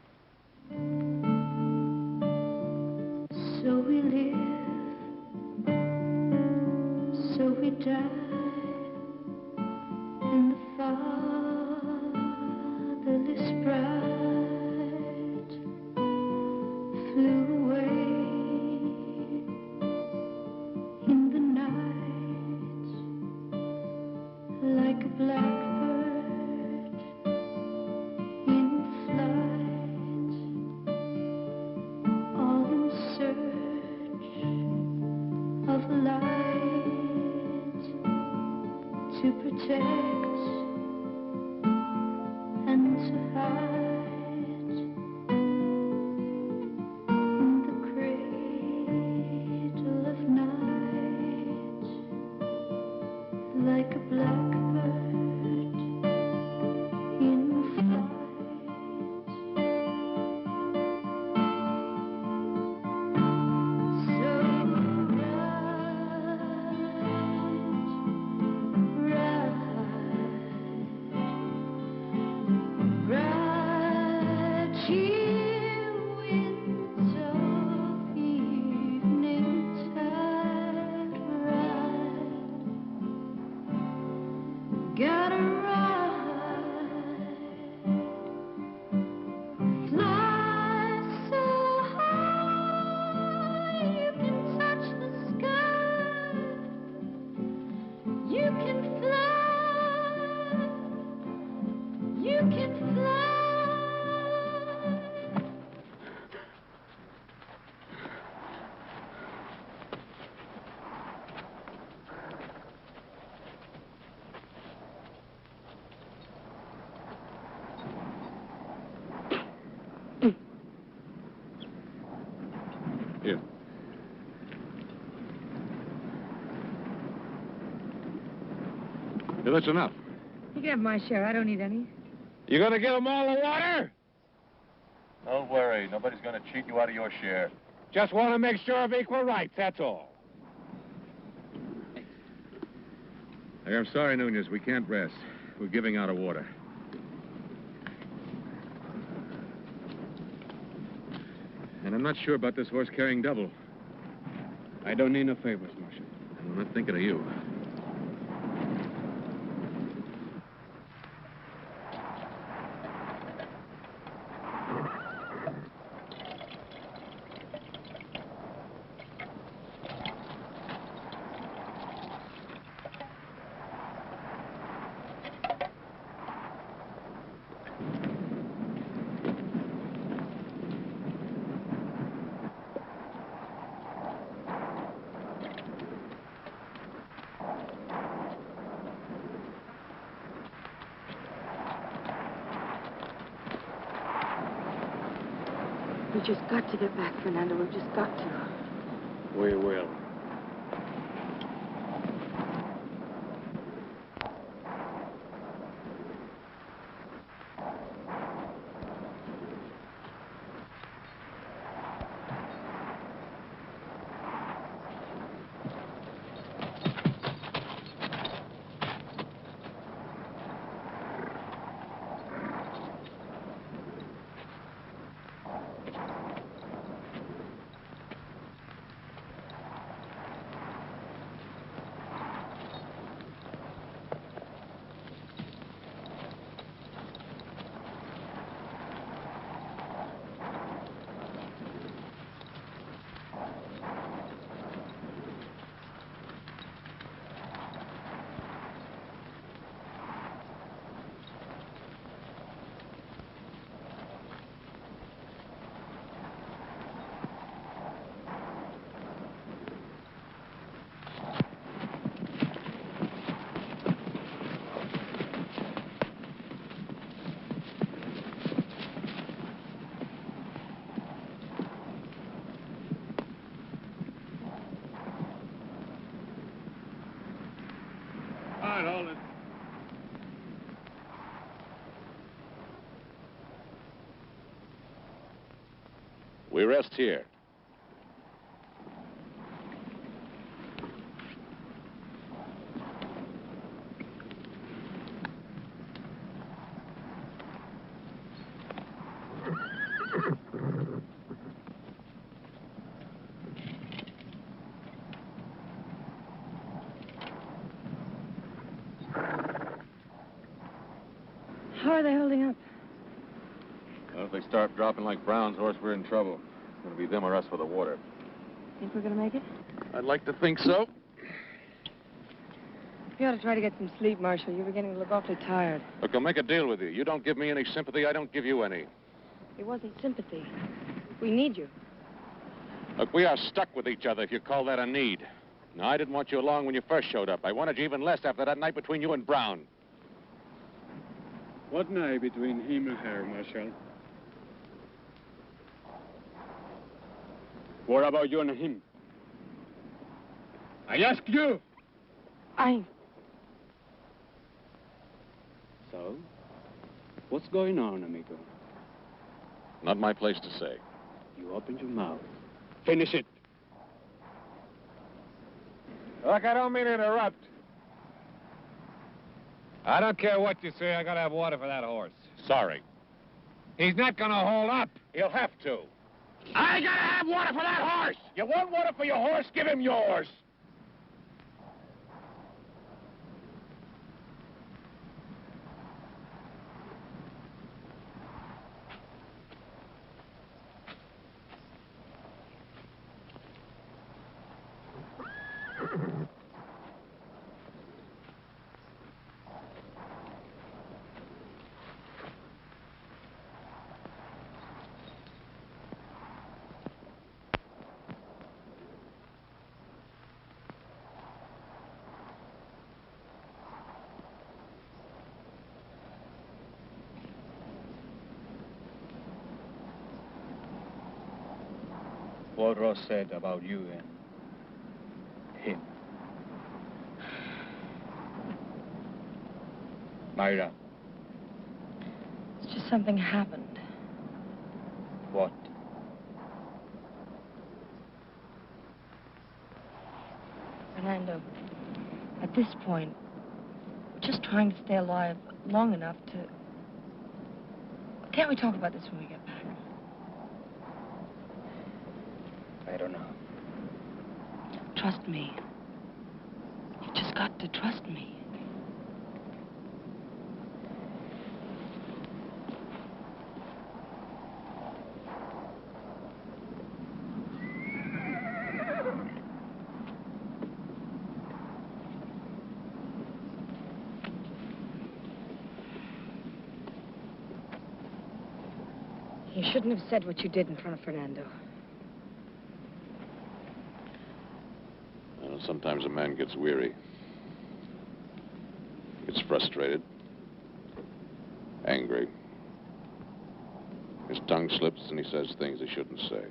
So we live, so we die, and the fatherless bride flew away in the night like a blackbird in flight, all in search of light to protect and to hide in the cradle of night like a blackbird in flight. So ride chill winds of evening tide, ride, gotta ride, fly so high you can touch the sky, you can fly, you can fly.
Here. Yeah, that's enough.
You can have my share. I don't need any.
You gonna give them all the water?
Don't worry. Nobody's going to cheat you out of your share.
Just want to make sure of equal rights, that's all.
Hey, I'm sorry, Nunez. We can't rest. We're giving out of water. And I'm not sure about this horse carrying double.
I don't need no favors, Marshal.
I'm not thinking of you.
We've just got to get back, Fernando. We've just got to.
We will. All right, hold it.
We rest here.
How are they holding up?
Well, if they start dropping like Brown's horse, we're in trouble. It's going to be them or us for the water.
Think we're gonna make it?
I'd like to think so.
You ought to try to get some sleep, Marshal. You're beginning to look awfully tired.
Look, I'll make a deal with you. You don't give me any sympathy, I don't give you any.
It wasn't sympathy. We need you.
Look, we are stuck with each other, if you call that a need. Now, I didn't want you along when you first showed up. I wanted you even less after that night between you and Brown.
What night between him and her, Marshal? What about you and him? I ask you. So, what's going on, amigo?
Not my place to say.
You opened your mouth. Finish it.
Look, I don't mean to interrupt. I don't care what you say. I gotta have water for that horse.
Sorry.
He's not gonna hold up.
He'll have to.
I gotta have water for that horse.
You want water for your horse? Give him yours.
What Ross said about you and him. Myra,
It's just something happened.
what?
Fernando, at this point, we're just trying to stay alive long enough to... Can't we talk about this when we get back?
I don't know.
trust me. You've just got to trust me. You shouldn't have said what you did in front of Fernando.
Well, sometimes a man gets weary. Gets frustrated. Angry. His tongue slips and he says things he shouldn't say.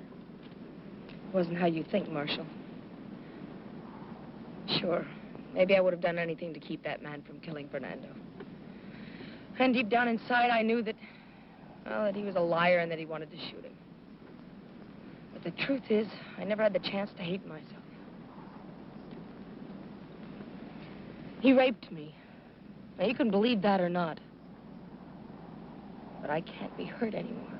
It wasn't how you think, Marshal. Sure, maybe I would have done anything to keep that man from killing Fernando. And deep down inside, I knew that, well, that he was a liar and that he wanted to shoot him. But the truth is, I never had the chance to hate myself. He raped me. Now, you can believe that or not. But I can't be hurt anymore.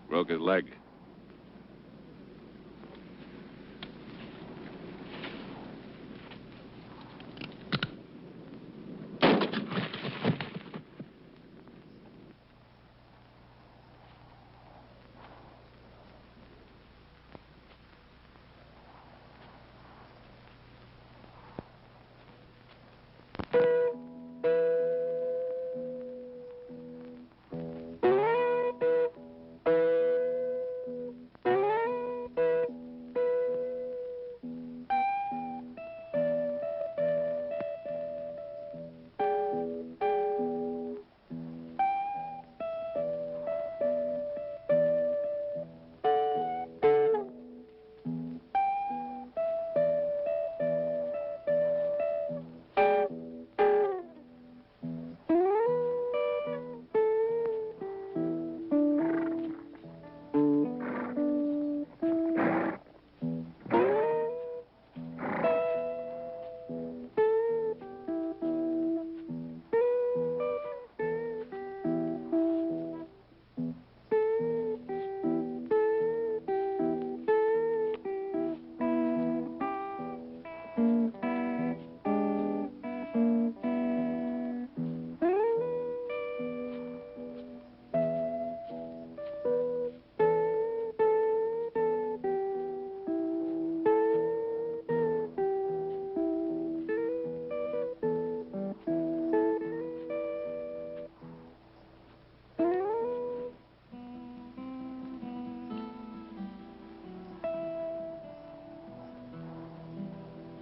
Broke his leg.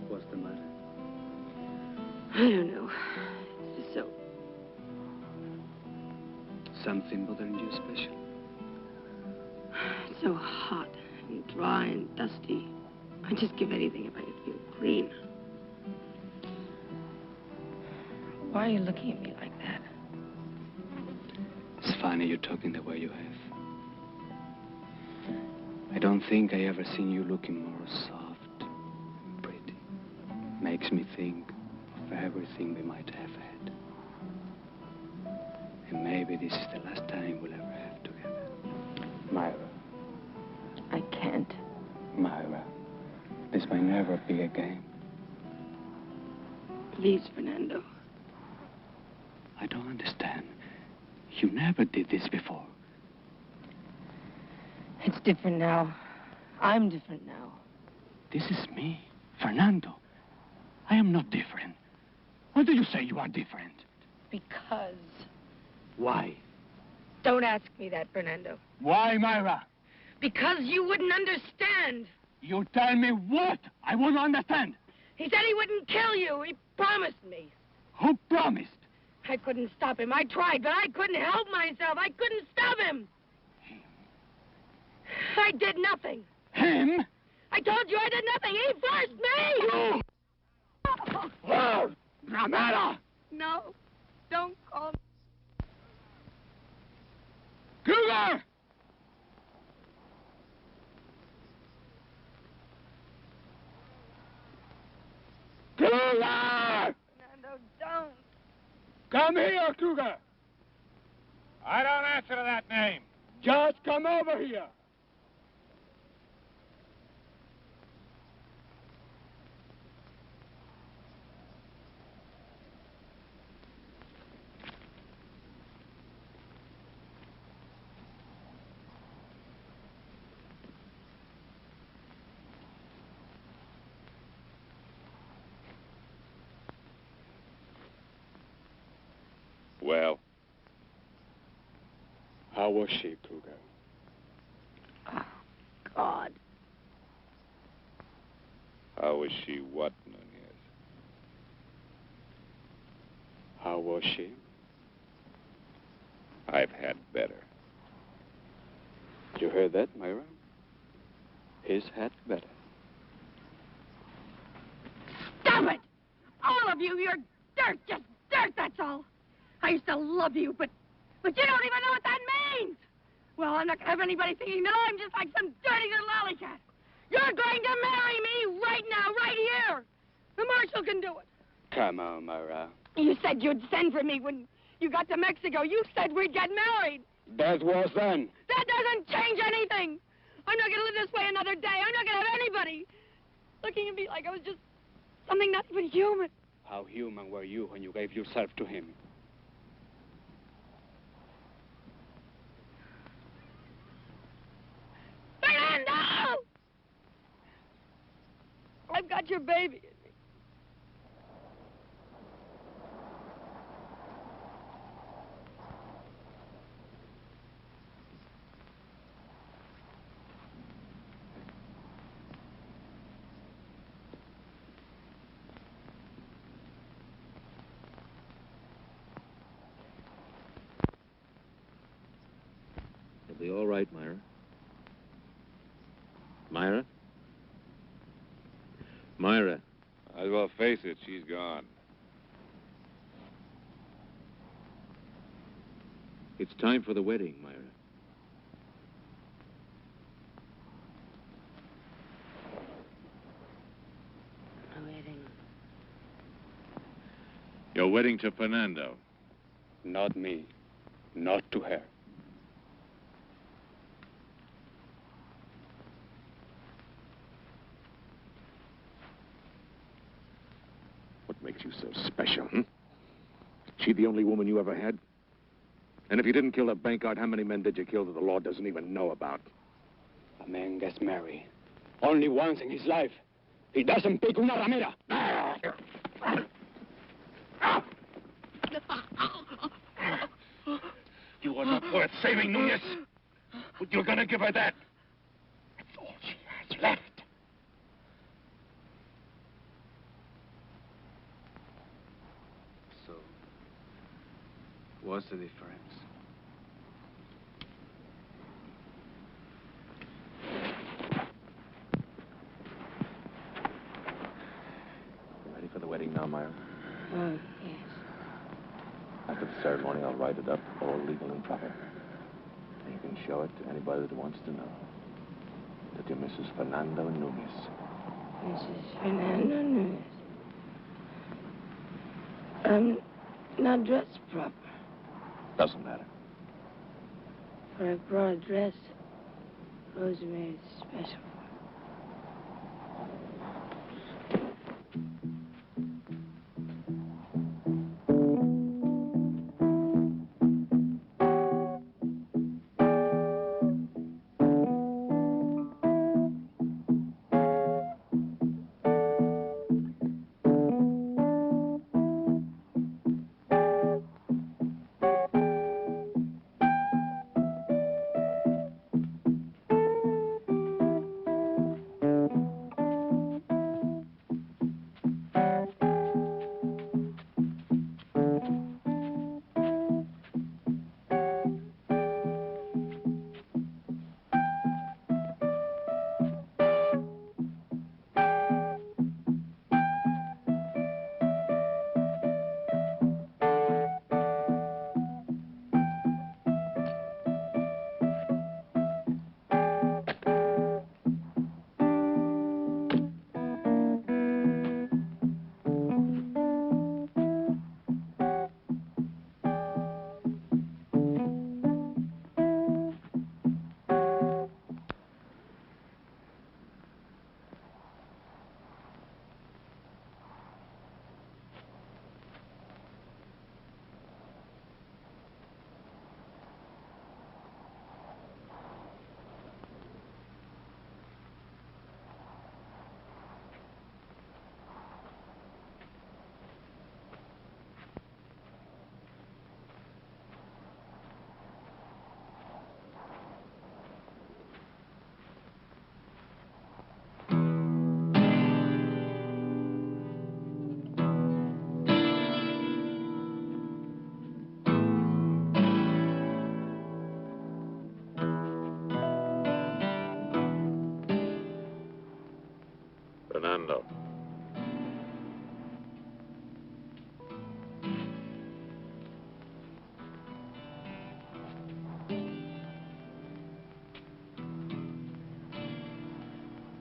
What's the matter?
I don't know. It's just so...
Something bothering you special?
It's so hot and dry and dusty. I'd just give anything if I could feel clean. Why are you looking at me like that?
It's funny you're talking the way you have. I don't think I ever seen you looking more soft, pretty. Makes me think of everything we might have had. And maybe this is the last time we'll ever have together. Myra.
I can't.
Myra, this may never be a game.
Please, Fernando.
I don't understand. You never did this before.
It's different now. I'm different now.
This is me, Fernando. I am not different. Why do you say you are different?
Because...
Why?
Don't ask me that, Fernando.
Why, Myra?
Because you wouldn't understand.
You tell me what? I won't understand.
He said he wouldn't kill you. He promised me.
Who promised?
I couldn't stop him. I tried, but I couldn't help myself. I couldn't stop him. I did nothing.
Him?
I told you I did nothing. He forced me.
Oh, Ramera!
No, don't call me.
Cougar! Cougar!
Fernando, don't.
Come here, Cougar.
I don't answer to that name.
Just come over here.
Well,
How was she, Cougar?
Oh, God.
how was she what, Nunez?
How was she?
I've had better.
You heard that, Myra? He's had better.
Stop it! All of you, you're dirt, just dirt, that's all. I used to love you, but you don't even know what that means. Well, I'm not going to have anybody thinking, no, I'm just like some dirty little alley-cat. You're going to marry me right now, right here. The marshal can do it.
Come on, Myra.
You said you'd send for me when you got to Mexico. You said we'd get married.
That was then.
That doesn't change anything. I'm not going to live this way another day. I'm not going to have anybody looking at me like I was just something not even human.
How human were you when you gave yourself to him?
Fernando! I've got your baby in me.
You'll be all right, Myra. Myra? Myra.
Might as well face it, she's gone.
It's time for the wedding, Myra.
A wedding.
Your wedding to Fernando.
Not me. Not to her.
What makes you so special, hmm? She the only woman you ever had? And if you didn't kill the bank guard, how many men did you kill that the law doesn't even know about?
A man gets married only once in his life. He doesn't pick una ramera.
You are not worth saving, Nunez. But you're gonna give her that. That's all she has left.
So, what's the difference?
You ready for the wedding now, Myra?
Oh, yes.
After the ceremony, I'll write it up, all legal and proper. And you can show it to anybody that wants to know that you're Mrs. Fernando Nunez.
Mrs. Fernando Nunez. I'm not dressed proper.
Doesn't matter.
But I brought a dress Rosemary special.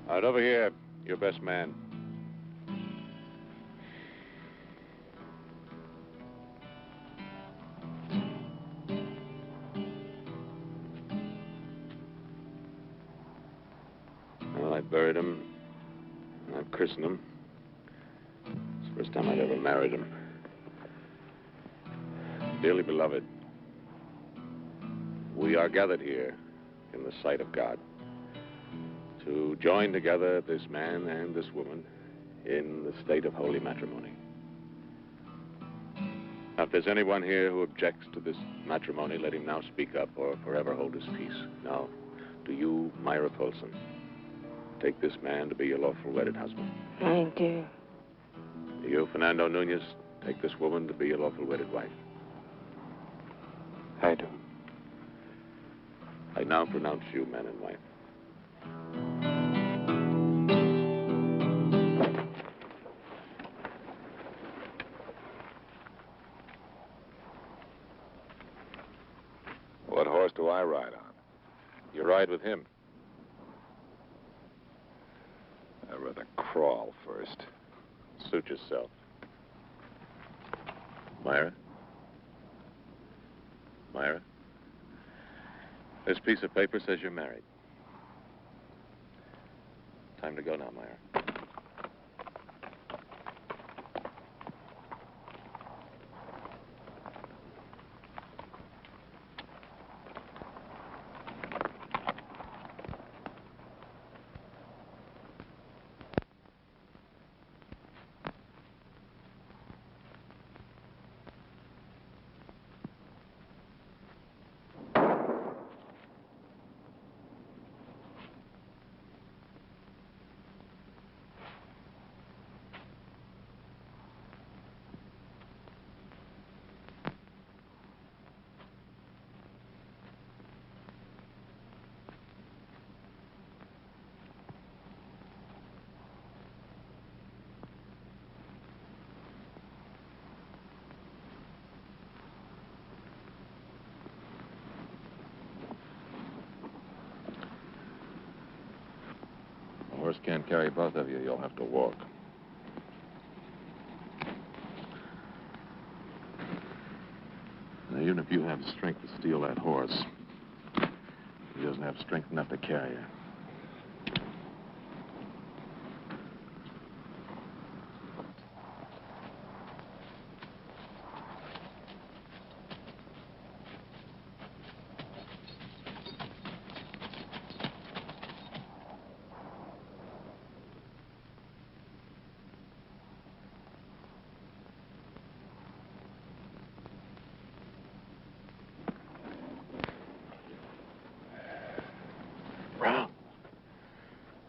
All right, over here. Your best man. Well, I buried him. And I've christened him. It's the first time I've ever married him. Dearly beloved, we are gathered here in the sight of God to join together this man and this woman in the state of holy matrimony. Now, if there's anyone here who objects to this matrimony, let him now speak up or forever hold his peace. Now, do you, Myra Polson, take this man to be your lawful wedded husband?
I do.
Do you, Fernando Nunez, take this woman to be your lawful wedded wife?
I do.
I now pronounce you man and wife.
What horse do I ride on?
You ride with him.
I'd rather crawl first.
Suit yourself. Myra? Myra? This piece of paper says you're married. Time to go now, Myra. The horse can't carry both of you. You'll have to walk. Now, even if you have the strength to steal that horse, he doesn't have strength enough to carry you.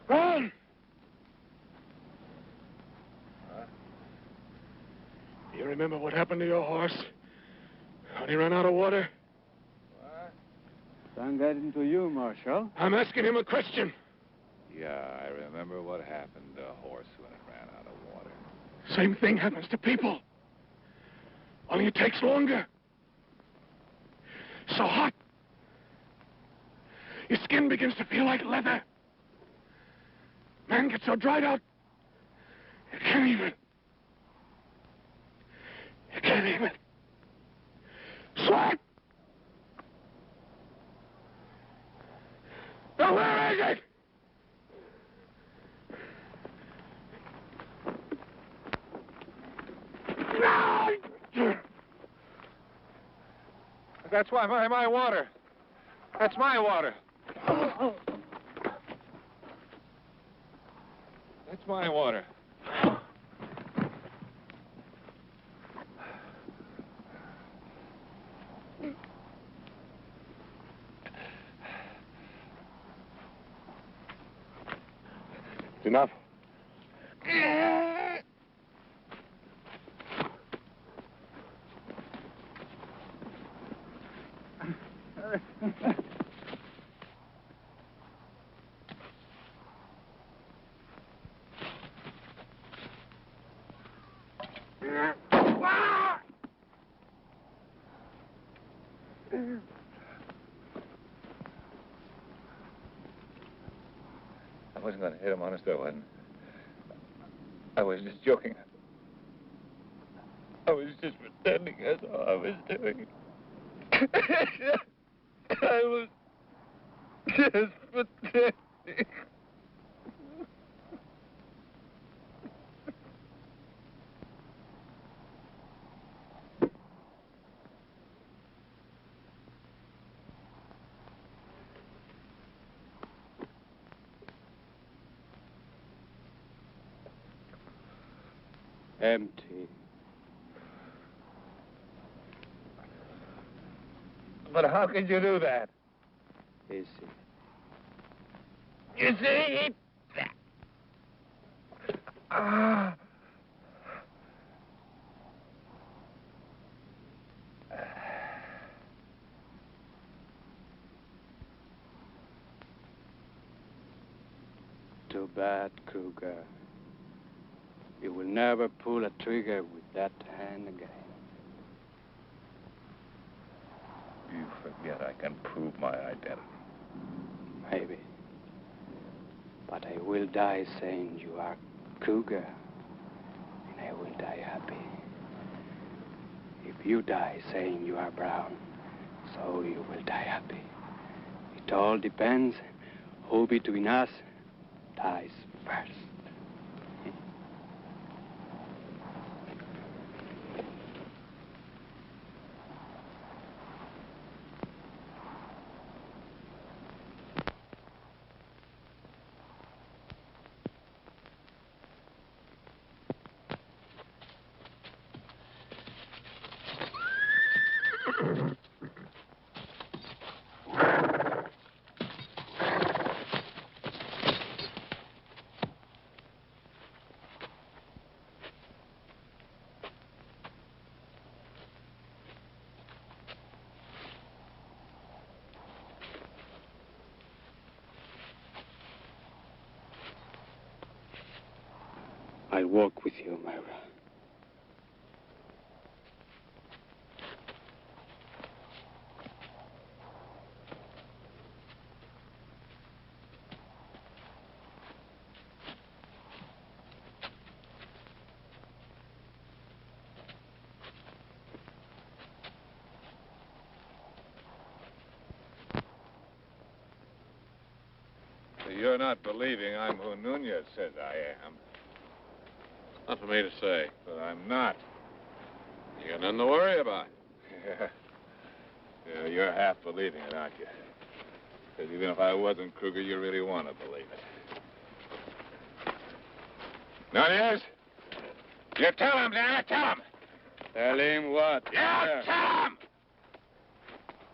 Brown! You remember what happened to your horse? When he ran out of water?
What? Son got into you, Marshal.
I'm asking him a question.
Yeah, I remember what happened to a horse when it ran out of water.
Same thing happens to people. Only it takes longer. So hot. Your skin begins to feel like leather. Man gets so dried out, you can't even. You can't even. Sweat! Now where is it? No!
That's why my water. That's my water. That's my water.
It's enough. I wasn't going to hit him, honest, I wasn't. I was just joking. I was just pretending that's all I was doing. I was just pretending.
Empty.
But how could you do that?
Easy.
You see? Ah.
Too bad, Kruger. You will never pull a trigger with that hand again.
You forget I can prove my identity.
Maybe. But I will die saying you are Kruger, and I will die happy. If you die saying you are Brown, so you will die happy. It all depends who between us dies first. I'll walk with you, Myra.
So you're not believing I'm who Nunez says I am.
Not for me to say.
But I'm not.
You got nothing to worry about.
Yeah. Yeah, you're half believing it, aren't you? Because even if I wasn't Kruger, you really want to believe it. Nunez? You tell him, Dana, tell him!
Tell him what?
Yeah, tell him!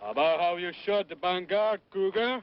About how you shot the vanguard, Kruger?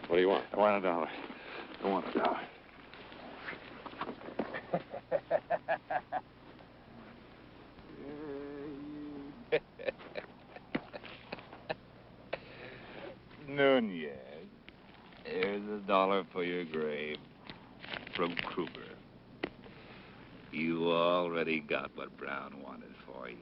What do you want?
I want $1. I want $1. Nunez.
Here's $1 for your grave. From Kruger. You already got what Brown wanted for you.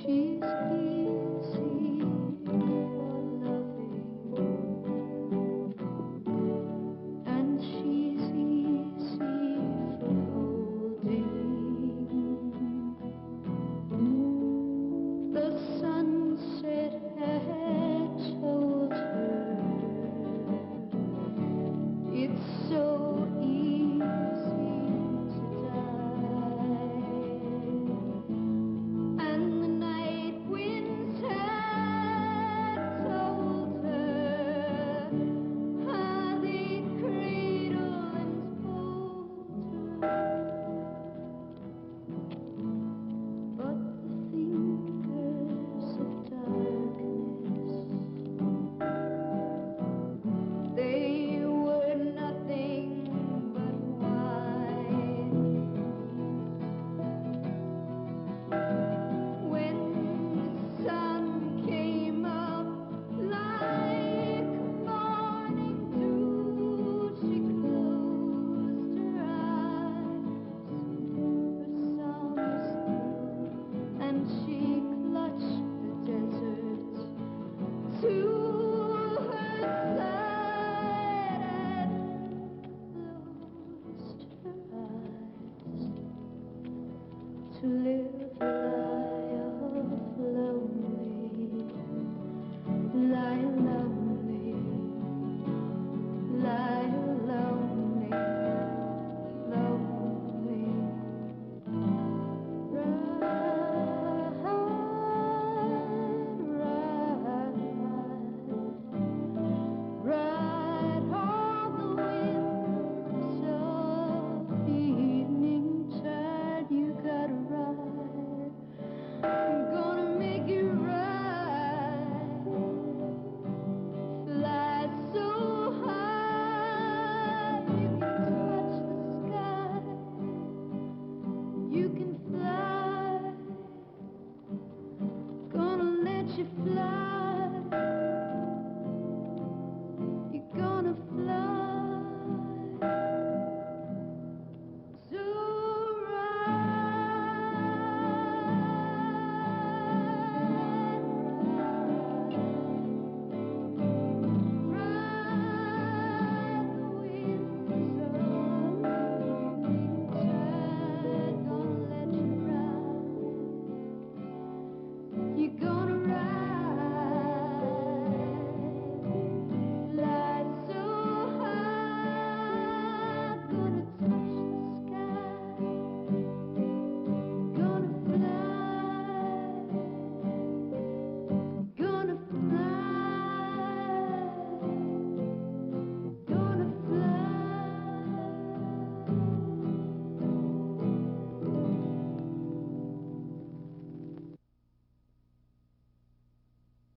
She's easy for loving, and she's easy for holding. The sunset had told her it's so easy to die. And the night winds had told her how they'd cradle and hold her. But the fingers of darkness, they were nothing but wine. When the sun came up like morning dew, she closed her eyes for summers through, and she clutched the desert to her side and closed her eyes to live